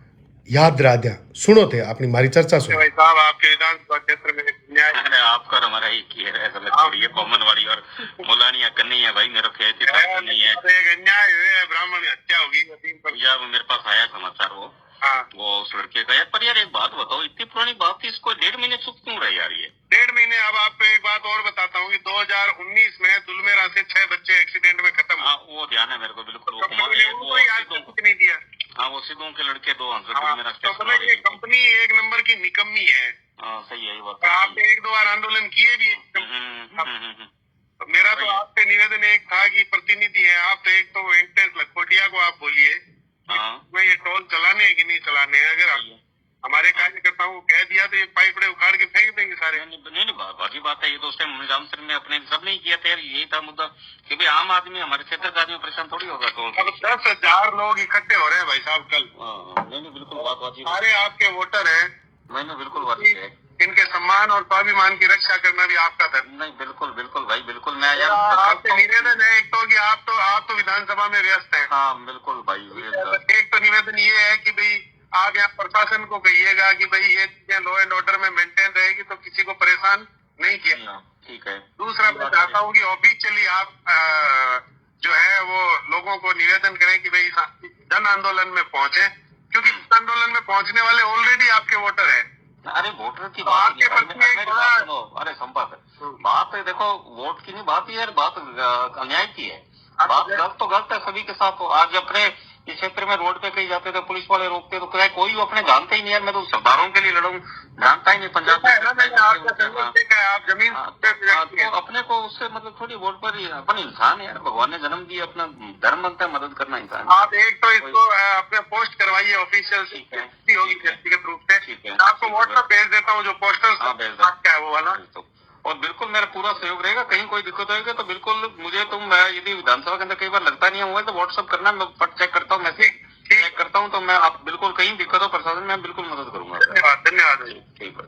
याद दिला दिया सुनो थे अपनी मारी चर्चा सुनो। भाई साहब आपके विधानसभा क्षेत्र में न्याय अरे आपका हमारा ही की है छोड़िए कॉमन वाली और मुलानिया करनी है भाई मेरे खेत नहीं है एक अन्याय है ब्राह्मण हत्या होगी जब मेरे पास आया समाचार वो उस लड़के का यार। पर यार एक बात बताओ इतनी पुरानी बात थी इसको 1.5 महीने चुप क्यों रही यार ये 1.5 महीने। अब आपको एक बात और बताता हूँ कि 2019 में दुलमेरा से 6 बच्चे एक्सीडेंट में खत्म। हाँ वो ध्यान है मेरे को बिल्कुल। सिद्धों के लड़के दो हंसगढ़ मेरा तो मतलब ये कंपनी एक नंबर की निकम्मी है। सही है ये बात। आप एक दो बार आंदोलन किए भी। तो मेरा तो आपसे निवेदन एक था कि प्रतिनिधि है आप, तो एक तो वेंकटेश लखोटिया को आप बोलिए मैं ये टोल चलाने हैं कि नहीं चलाने हैं। अगर हमारे कार्यकर्ताओं को कह दिया तो ये पाइपड़े उखाड़ के फेंक देंगे सारे। नहीं बाकी बात है, ये तो उस टाइम निजाम सर ने अपने सब नहीं किया था, यही था मुद्दा कि भाई आम आदमी हमारे क्षेत्र का आदमी परेशाान थोड़ी होगा। टोल अब 10,000 लोग इकट्ठे हो रहे हैं भाई साहब कल। नहीं बिल्कुल बात सारे आपके वोटर हैं। मैंने बिल्कुल बात है, इनके सम्मान और स्वाभिमान की रक्षा करना भी आपका धर्म। नहीं बिल्कुल भाई बिल्कुल। मैं आपसे निवेदन है एक तो कि आप तो विधानसभा में व्यस्त हैं। हाँ बिल्कुल भाई। एक तो निवेदन ये है कि भाई आप यहाँ प्रशासन को कहिएगा कि भाई ये चीजें लॉ एंड ऑर्डर में मेंटेन रहेगी तो किसी को परेशान नहीं किया। ठीक है। दूसरा मैं चाहता हूँ कि ऑफिशियली आप जो है वो लोगों को निवेदन करें कि भाई जन आंदोलन में पहुंचे, क्योंकि जन आंदोलन में पहुंचने वाले ऑलरेडी आपके वोटर हैं। अरे वोटर की बात नहीं है, सुनो। अरे संपत बात है, देखो वोट की नहीं बात है यार, बात अन्याय की है। बात गलत तो गलत है सभी के साथ। आज अपने इस क्षेत्र में रोड पे कहीं जाते थे पुलिस वाले रोकते तो क्या कोई अपने जानते ही नहीं यार। मैं तो सरदारों के लिए लड़ूं, जानता ही नहीं पंजाब में आप जमीन तो अपने को उससे मतलब थोड़ी वोट पर ही अपन इंसान है यार, भगवान ने जन्म दिया, अपना धर्म बनता है मदद करना इंसान। आप एक तो इसको अपने पोस्ट करवाइए ऑफिशियल होगी व्यक्तिगत रूप से। आपको व्हाट्सएप भेज देता हूँ जो पोस्टर क्या है वो वाला। और बिल्कुल मेरा पूरा सहयोग रहेगा, कहीं कोई दिक्कत होगी तो बिल्कुल मुझे तुम यदि विधानसभा के अंदर कई बार लगता नहीं हुआ तो व्हाट्सएप करना, मैं चेक करता हूँ, मैसेज चेक करता हूँ, तो मैं आप बिल्कुल कहीं दिक्कत हो प्रशासन में बिल्कुल मदद करूंगा। धन्यवाद। ठीक है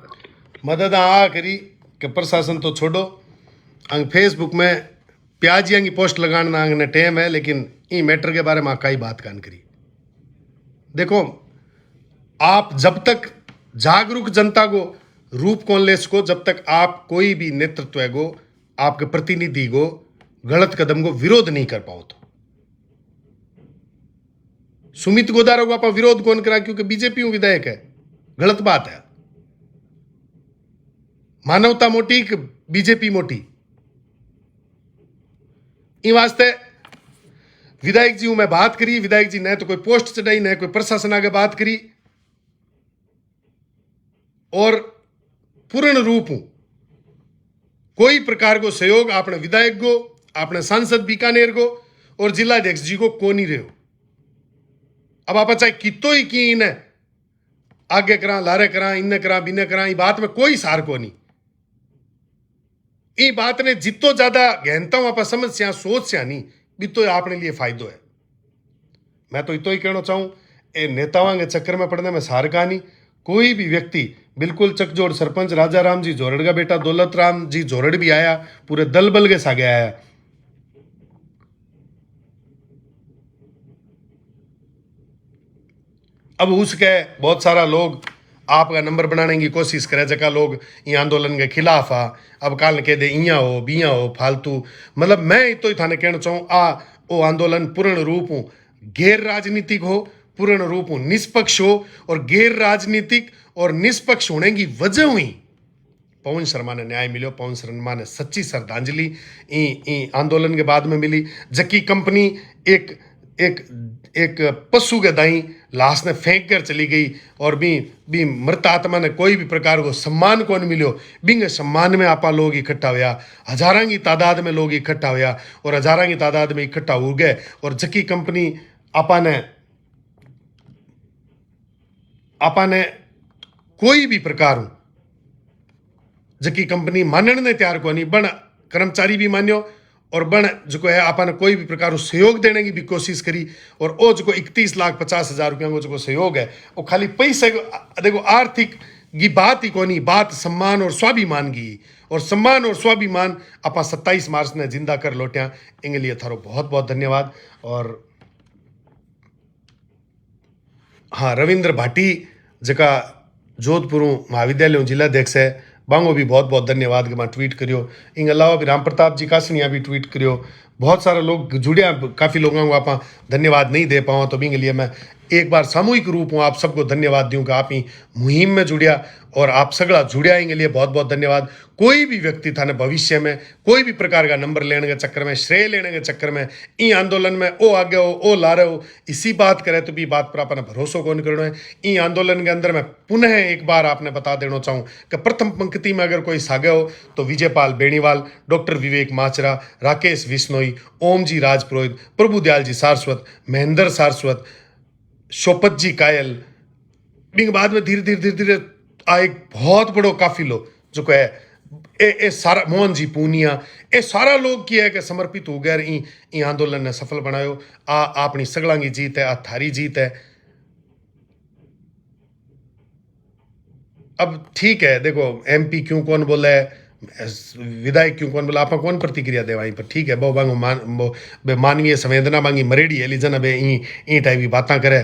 मदद आ करी कि प्रशासन तो छोड़ो, अंग फेसबुक में प्याजियां की पोस्ट लगाना अंग टेम है, लेकिन ई मैटर के बारे में कई बात कान करी। देखो आप जब तक जागरूक जनता को रूप कौन ले सको, जब तक आप कोई भी नेतृत्व है गो आपके प्रतिनिधि को गलत कदम को विरोध नहीं कर पाओ। तो सुमित गोदारो को आप विरोध कौन करा, क्योंकि बीजेपी विधायक है, गलत बात है। मानवता मोटी कि बीजेपी मोटी, इन वास्ते विधायक जी मैं बात करी, विधायक जी ने तो कोई पोस्ट चढ़ाई न कोई प्रशासन आगे बात करी, और पूर्ण रूप हूं कोई प्रकार को सहयोग अपने विधायक को, अपने सांसद बीकानेर को और जिलाध्यक्ष जी को को नहीं रहे हो। अब आप चाहे कितो ही की इन्हें आगे करा लारे करा इन्हें करा बिने करा, ये बात में कोई सार को नहीं। ये बात ने जितो ज्यादा गहनता हूं आप समझ से सोच से नहीं भी तो अपने लिए फायदो है। मैं तो इतो ही कहना चाहूं, ए नेताओं के चक्कर में पड़ने में सार का नहीं। कोई भी व्यक्ति बिल्कुल चकजोड़ सरपंच राजा राम जी जोरड़ का बेटा दौलत राम जी जोरड़ भी आया, पूरे दल बल के सागे आया। अब उसके बहुत सारा लोग आपका नंबर बनाने की कोशिश करे, जगह लोग ये आंदोलन के खिलाफ आ, अब काल कह दे इया हो बिया हो फालतू। मतलब मैं तो ही थाने कहना चाहूँ वो आंदोलन पूर्ण रूप हूँ गैर राजनीतिक हो, पूर्ण रूप हूँ निष्पक्ष हो, और गैर राजनीतिक और निष्पक्ष होने की वजह हुई पवन शर्मा ने न्याय मिलो। पवन शर्मा ने सच्ची श्रद्धांजलि आंदोलन के बाद में मिली। जकी कंपनी एक एक एक पशु के दाई लाश ने फेंक कर चली गई और भी मृत आत्मा ने कोई भी प्रकार को सम्मान कौन मिलो, बिंग सम्मान में आपा लोग इकट्ठा हुआ, हजारों की तादाद में लोग इकट्ठा हुआ और हजारों की तादाद में इकट्ठा हो गए। और जकी कंपनी आपा ने कोई भी प्रकार हो जकी कंपनी मानने ने तैयार को नहीं, बन कर्मचारी भी मान्यो और बन जो है आपने कोई भी प्रकार सहयोग देने की भी कोशिश करी। और वो जो 31,50,000 रुपया को जो सहयोग है वो खाली पैसे, देखो आर्थिक की बात ही कोनी, बात सम्मान और स्वाभिमान की। और सम्मान और स्वाभिमान आप 27 मार्च ने जिंदा कर लौटिया, इनके लिए थारो बहुत बहुत धन्यवाद। और हाँ, रविंद्र भाटी जका जोधपुर महाविद्यालय जिलाध्यक्ष है, बांगो भी बहुत बहुत धन्यवाद कि मैं ट्वीट करियो। इन अलावा भी राम प्रताप जी कासनिया भी ट्वीट करियो, बहुत सारे लोग जुड़े, काफ़ी लोगों को आप धन्यवाद नहीं दे पाऊँ, तो बिंग लिए मैं एक बार सामूहिक रूप में आप सबको धन्यवाद दूँ कि आप ही मुहिम में जुड़िया और आप सगड़ा जुड़िया के लिए बहुत बहुत धन्यवाद। कोई भी व्यक्ति था ने भविष्य में कोई भी प्रकार का नंबर लेने के चक्कर में, श्रेय लेने के चक्कर में, ई आंदोलन में ओ आगे हो ओ ला रहे हो इसी बात करे तो भी बात पर अपना भरोसा कौन करना है। ई आंदोलन के अंदर मैं पुनः एक बार आपने बता देना चाहूँ कि प्रथम पंक्ति में अगर कोई सागे हो तो विजयपाल बेनीवाल, डॉक्टर विवेक माचरा, राकेश बिश्नोई, ओम जी राजपुरोहित, प्रभुदयाल जी सारस्वत, महेंद्र सारस्वत, शोपत जी कायल, बिंग बाद में धीरे धीरे धीरे धीरे आ एक बहुत बड़ो काफिलो जो है ए सारा मोहन जी पूनिया, ए सारा लोग की है कि समर्पित हो गए ई आंदोलन ने सफल बनायो। आ अपनी सगला की जीत है, आ थारी जीत है। अब ठीक है, देखो MP क्यों कौन बोला है, विधायक क्यों कौन बोला, आप कौन प्रतिक्रिया दे वहीं पर, ठीक है, बहु मानवीय संवेदना मांगी मरेड़ी है लीजन अब ई टाइप की बातें करे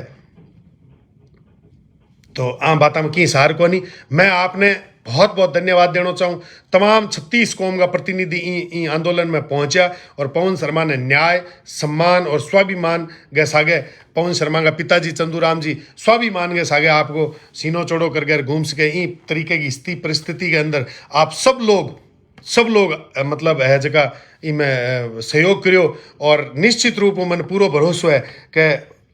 तो आम बात में की सार को नहीं। मैं आपने बहुत बहुत धन्यवाद देना चाहूँ तमाम 36 कौम का प्रतिनिधि ई आंदोलन में पहुंचा और पवन शर्मा ने न्याय, सम्मान और स्वाभिमान गए सागे। पवन शर्मा का पिताजी चंदूराम जी स्वाभिमान के सागे आपको सीनो चौड़ो कर घूम सके। ई तरीके की स्थिति परिस्थिति के अंदर आप सब लोग मतलब है जगह इनमें सहयोग करियो और निश्चित रूप में मन पूरा भरोसा है कि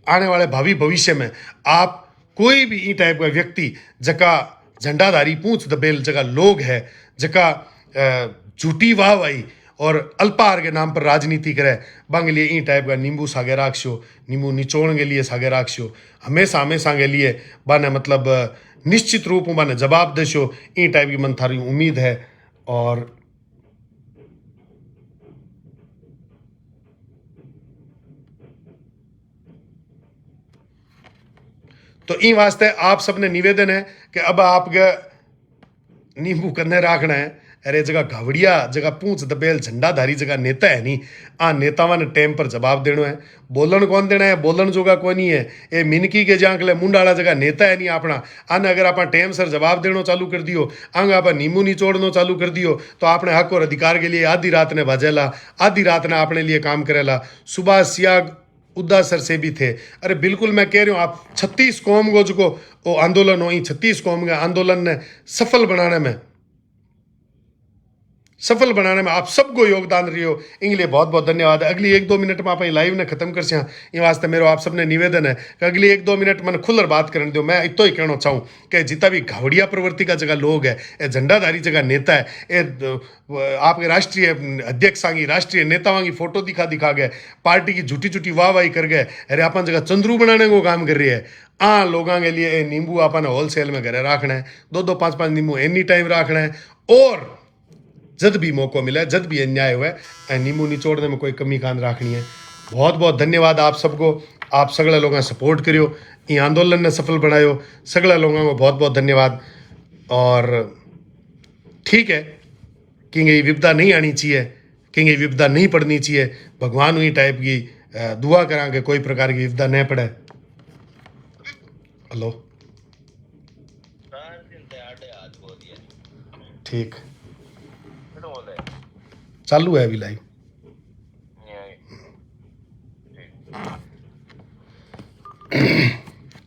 आने वाले भावी भविष्य में आप कोई भी ई टाइप का व्यक्ति जका झंडाधारी पूंछ दबेल जगह लोग है जका झूठी वाहवाही और अल्पाहार के नाम पर राजनीति करे बंग लिए ई टाइप का नींबू सागे राखशो, नींबू निचोड़ के लिए सागे राखशो, हमेशा हमेशा के लिए बाने मतलब निश्चित रूप में बाने जवाब देशो। ई टाइप की मन थारी उम्मीद है। और तो ई वास्ते आप सबने निवेदन है कि अब आपके नींबू कन्ने राखना है। अरे जगह घवड़िया जगह पूंछ दबेल झंडाधारी जगह नेता है नहीं, आ नेतावा ने टाइम पर जवाब देना है। बोलन कौन देना है, बोलन जोगा कोई नहीं है। ये मिनकी के जांकले मुंडाला जगह नेता है नहीं अपना। आने अगर आप टाइम सर जवाब देना चालू कर दियो, आंग आप नींबू निचोड़ना चालू कर दियो तो आपने हक और अधिकार के लिए आधी रात ने भजेला, आधी रात ने अपने लिए काम करेला। सुबह सियाग उद्दा सर से भी थे। अरे बिल्कुल मैं कह रही हूँ आप 36 कौम को जो वो आंदोलन हो, 36 कौम के आंदोलन ने सफल बनाने में आप सबको योगदान रही हो, इनके लिए बहुत बहुत धन्यवाद। अगली 1-2 मिनट में आप लाइव ने खत्म कर सिया इन वास्ते मेरो आप सबने निवेदन है कि अगली 1-2 मिनट मैंने खुलर बात करने दो। मैं इतो ही कहना चाहूँ कि जितना भी घावड़िया प्रवृत्ति का जगह लोग है, ये झंडाधारी जगह नेता है, ये आपके राष्ट्रीय अध्यक्ष की राष्ट्रीय नेताओं की फोटो दिखा गए, पार्टी की झूठी वाहवाही कर गए। अरे अपन जगह चंद्रू बनाने को काम कर रही है। लोगों के लिए नींबू अपन होलसेल में घरे रखना है, 2-2 5-5 नींबू एनी टाइम रखना है और जब भी मौका मिला, जब भी अन्याय हुआ नींबू निचोड़ने में कोई कमी कान रखनी है। बहुत बहुत धन्यवाद आप सबको, आप सगले लोगों सपोर्ट करियो, ये आंदोलन ने सफल बनायो, सगले लोगों को बहुत बहुत धन्यवाद। और ठीक है कि ये विपदा नहीं आनी चाहिए, कि ये विपदा नहीं पड़नी चाहिए। भगवान हुई टाइप की दुआ करा कि कोई प्रकार की विपदा न पड़े। हेलो ठीक चालू है अभी लाइव।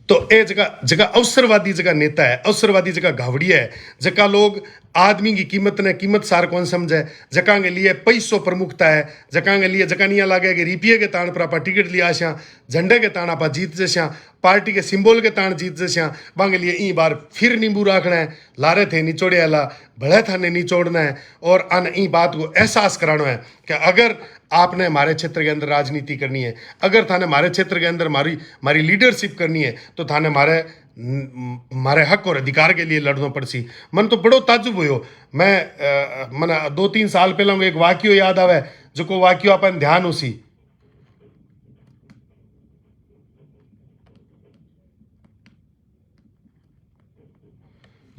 तो ये जगह अवसरवादी जगह नेता है, अवसरवादी जगह घावड़िया है, जगह लोग आदमी की कीमत सार कौन समझे, जगह के लिए पैसों प्रमुखता है, जगह के लिए जगह नहीं लगे कि रुपये के ताण पर आप टिकट लिया आशा, झंडे के ताण आप जीत जैसा, पार्टी के सिंबल के ताण जीत जैसा। बांगे लिए ई बार फिर नींबू रखना है, लारे थे निचोड़े आला भले थाने निचोड़ना है और अन ई बात को एहसास कराना है कि अगर आपने हमारे क्षेत्र के अंदर राजनीति करनी है, अगर थाने हमारे क्षेत्र के अंदर हमारी लीडरशिप करनी है तो थाने हमारे हक और अधिकार के लिए लड़ना पड़सी। मन तो बड़ो ताजुब हुयो। मैं मन 2-3 साल पहले एक वाक्य याद आवे, जो को वाक्य अपन ध्यान उसी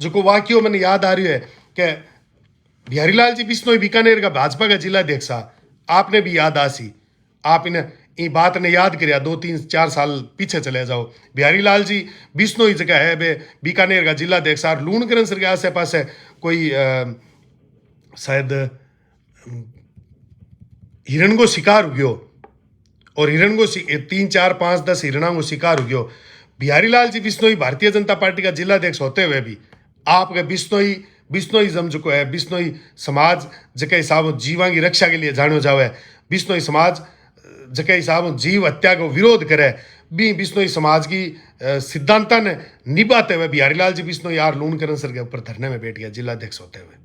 जो को वाक्य मैंने याद आ रही है कि बिहारीलाल जी बिश्नोई बीकानेर का भाजपा का जिला अध्यक्ष, आपने भी याद आसी, आप इन्हें ये बात ने याद करिया 2-3-4 साल पीछे चले जाओ। बिहारीलाल जी बिश्नोई जगह है बे बीकानेर का जिला अध्यक्ष, लूणकरण सर के आसे पास है कोई शायद हिरण को शिकार हो गयो और हिरण को 3 4 5 10 हिरणा को शिकार हो गयो। बिहारी लाल जी बिश्नोई भारतीय जनता पार्टी का जिलाध्यक्ष होते हुए भी आपके बिश्नोई जम चुको है। बिश्नोई समाज जके हिसाब जीवा की रक्षा के लिए जानो जावे, बिश्नोई समाज जके हिसाब जीव हत्या को विरोध करे, भी बिश्नोई समाज की सिद्धांता ने निभाते हुए बिहारी लाल जी बिश्नोई यार लून करण सर के ऊपर धरने में बैठ गया जिलाध्यक्ष होते हुए।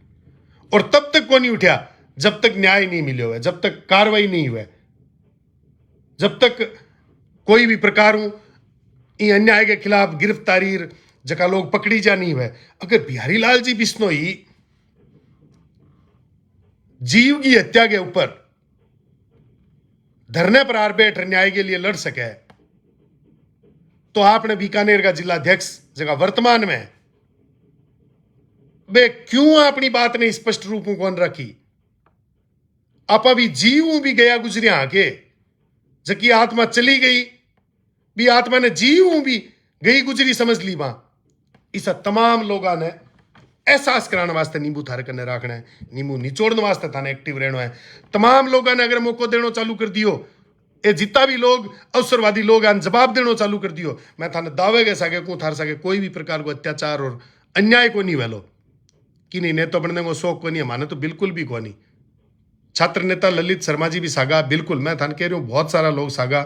और तब तक को नहीं उठा जब तक न्याय नहीं मिलो है, जब तक कार्रवाई नहीं हुए, जब तक कोई भी प्रकार अन्याय के खिलाफ गिरफ्तारी जका लोग पकड़ी जा नहीं हुए। अगर बिहारी लाल जी बिश्नोई जीव की हत्या के ऊपर धरने पर आर बैठ न्याय के लिए लड़ सके तो आपने बीकानेर का जिलाध्यक्ष जगह वर्तमान में वे क्यों अपनी बात ने स्पष्ट रूप में कौन रखी। आप अभी जीव भी गया गुजरिया के जबकि आत्मा चली गई भी आत्मा ने जीव भी गई गुजरी समझ ली वहां। इस तमाम लोगों ने एहसास कराने वास्ते नींबू थारे कने रखना है, नींबू निचोड़ने वास्ते थाने एक्टिव रहना है। तमाम लोगों ने अगर मौको देना चालू कर दियो, ये जितना भी लोग अवसरवादी लोग हैं जवाब देना चालू कर दियो, मैं थाने दावे के सके को थार सके कोई भी प्रकार को अत्याचार और अन्याय को नहीं वेलो कि नहीं नेता बनने को शौक को नहीं है, माने तो बिल्कुल भी को नहीं। छात्र नेता ललित शर्मा जी भी सागा, बिल्कुल मैं थाने कह रही हूँ बहुत सारा लोग सागा,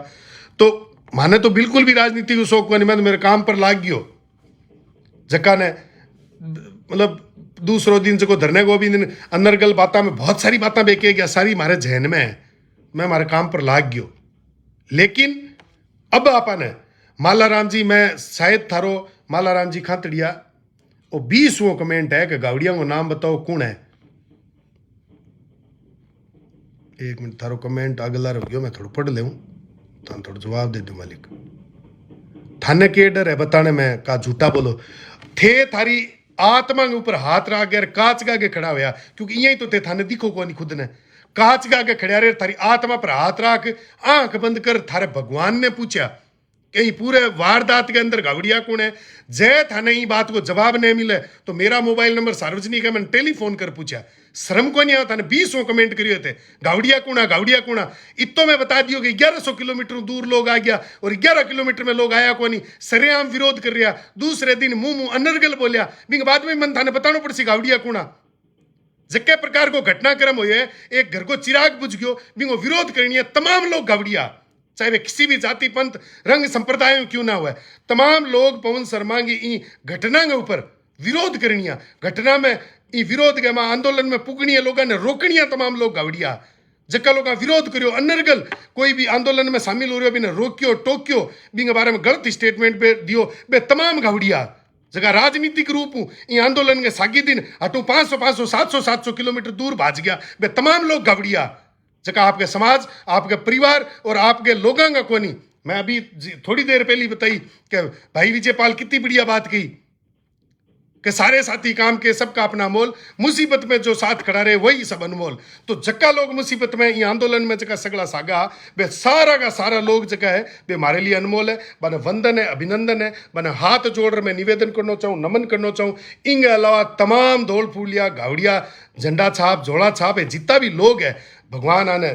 तो माने तो बिल्कुल भी राजनीति को शौक को नहीं। मैं तो मेरे काम पर लाग गयो जक्का ने मतलब दूसरो दिन जो धरने को भी दिन अंदर गल बात में बहुत सारी बातें बेके गया, सारी मारे जहन में है, मैं हमारे काम पर लाग गयो। लेकिन अब आपा ने मालाराम जी, मैं शायद थारो मालाराम जी खातड़िया वो 20वां कमेंट है कि गावड़िया को नाम बताओ कौन है। एक मिनट थारो कमेंट अगला रह गयो, मैं थोड़ा पढ़ ले थाने थोड़ा जवाब दे दो मालिक। थाने के डर है बताने में का झूठा बोलो थे थारी आत्मा के ऊपर हाथ रख गया कांच गा के खड़ा होया, क्योंकि यही तो थे थाने दिखो को नहीं खुद ने कांच गा के खड़ा रहे थारी आत्मा पर हाथ रख आंख बंद कर थारे भगवान ने पूछा कि पूरे वारदात के अंदर गावड़िया कौन है। जय थाने ये बात को जवाब नहीं मिले तो मेरा मोबाइल नंबर सार्वजनिक है, मैंने टेलीफोन कर पूछा, शर्म को नहीं आता। 20वां कमेंट करिए थे गावड़िया कूणा गावड़िया कूणा। इतो मैं बता दियो कि 1100 किलोमीटर दूर लोग आ गया और 11 किलोमीटर में लोग आया को नहीं, सरेआम विरोध कर रहा। दूसरे दिन मुंह अनर्गल बोलिया, बिंग बाद में मन थाने बताना पड़सी गावड़िया कूणा। जक्के प्रकार को घटनाक्रम हुए, एक घर को चिराग बुझ गयो, बिंगो विरोध करनी है तमाम लोग गावड़िया, चाहे वे किसी भी जाति पंथ रंग संप्रदाय क्यों ना हुआ, तमाम लोग पवन शर्मा की घटना के ऊपर विरोध करनी है। घटना में विरोध के आंदोलन में पुगनी है, लोगों ने रोकनी है तमाम लोग गावड़िया। जक्का लोग विरोध करियो अनर्गल कोई भी आंदोलन में शामिल हो रहे हो बिना रोक्यो टोक्यो बिंग बारे में गलत स्टेटमेंट पे दियो बे तमाम गावड़िया जगह राजनीतिक रूप ये आंदोलन के सागी दिन हटू 500 700 किलोमीटर दूर भाज गया बे तमाम लोग गावड़िया जगह आपके समाज आपके परिवार और आपके लोगों का कोनी। मैं अभी थोड़ी देर पहले बताई कि भाई विजयपाल कितनी बढ़िया बात की कि सारे साथी काम के सबका अपना मोल, मुसीबत में जो साथ खड़ा रहे वही सब अनमोल। तो जक्का लोग मुसीबत में ये आंदोलन में जगह सगला सागा वे सारा का सारा लोग जगह है वे हमारे लिए अनमोल है। बने वंदन है, अभिनंदन है, बने हाथ जोड़ मैं निवेदन करना चाहूँ, नमन करना चाहूँ। इनके अलावा तमाम धोल फूलिया गावड़िया झंडा छाप झोला छाप है जितना भी लोग है भगवान आने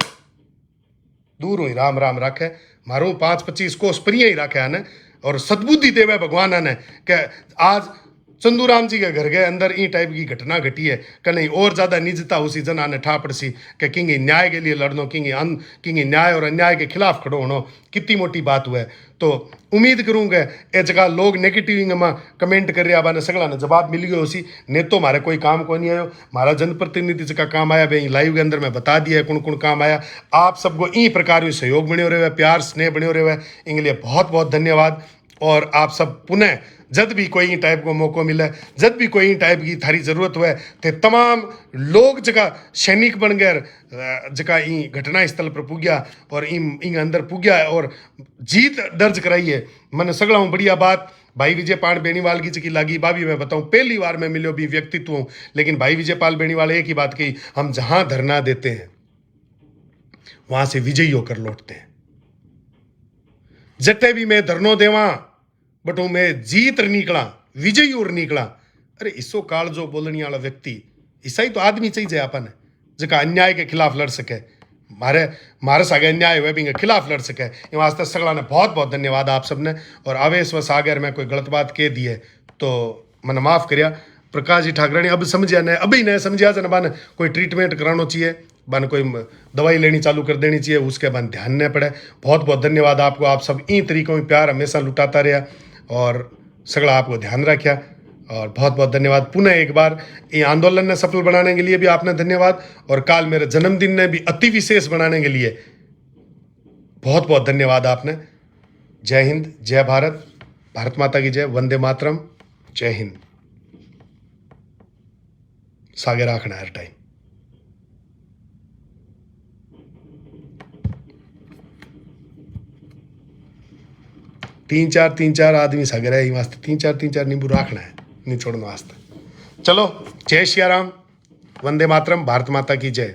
दूर हुई राम राम रखे, मारू 5-25 कोस प्रिय ही रखे आने और सद्बुद्धि देवे भगवान आने के आज चंदूराम जी के घर के अंदर ई टाइप की घटना घटी है कहीं और ज्यादा निजता उसी जना ने ठा पड़सी कि किंग न्याय के लिए लड़नो, किंग न्याय और अन्याय के खिलाफ खड़ो होनो कितनी मोटी बात हुआ है। तो उम्मीद करूँगा ये जगह लोग नेगेटिव में कमेंट कर रहा बाने सगला ने जवाब मिल गया उसी ने तो हमारे कोई काम को नहीं आयो, हमारा जनप्रतिनिधि जगह काम आया भाई लाइव के अंदर मैं बता दिया है कौन कौन काम आया। आप सबको ई प्रकार सहयोग बने रहे, प्यार स्नेह बने रहे, इनके लिए बहुत बहुत धन्यवाद। और आप सब पुनः जब भी कोई टाइप को मौका मिले, जब भी कोई टाइप की थारी जरूरत हुए तो तमाम लोग जगह सैनिक बन गए जगह ई घटना स्थल पर पुग्या और इन अंदर पुग्या और जीत दर्ज कराई है। मैंने सगला हूँ बढ़िया बात भाई विजयपाल बेनीवाल की चकी लागी बाबी मैं बताऊं पहली बार मैं मिलो भी व्यक्तित्व हूँ, लेकिन भाई विजयपाल बेनीवाल एक ही बात कही, हम जहां धरना देते हैं वहां से विजयी होकर लौटते हैं। जटे भी मैं धरनो देवा बट मैं जीत निकला विजयी और निकला। अरे इसो काल जो बोलने वाला व्यक्ति ऐसा ही तो आदमी चाहिए अपन जगह अन्याय के खिलाफ लड़ सके। मारे सागे न्याय हुए भी खिलाफ लड़ सके इन वास्ते सगला ने बहुत बहुत धन्यवाद आप सबने। और आवेश व सागर में कोई गलत बात कह दी है तो मैंने माफ़ करिया। प्रकाश जी ठाकरानी अब समझिया ने अभी नहीं समझिया से बन कोई ट्रीटमेंट कराना चाहिए, बन कोई दवाई लेनी चालू कर देनी चाहिए, उसके बाद ध्यान नहीं पड़े। बहुत बहुत धन्यवाद आपको। आप सब इन तरीकों में प्यार हमेशा लुटाता रहा और सगला आपको ध्यान रखा और बहुत बहुत धन्यवाद। पुनः एक बार ये आंदोलन ने सफल बनाने के लिए भी आपने धन्यवाद और काल मेरे जन्मदिन ने भी अति विशेष बनाने के लिए बहुत बहुत धन्यवाद आपने। जय हिंद, जय भारत, भारत माता की जय, वंदे मातरम, जय हिंद। सागर आखना हर टाइम। तीन चार आदमी सागर है वास्ते तीन चार नींबू रखना है, नहीं छोड़ने वास्ते। चलो, जय श्री राम, वंदे मातरम, भारत माता की जय।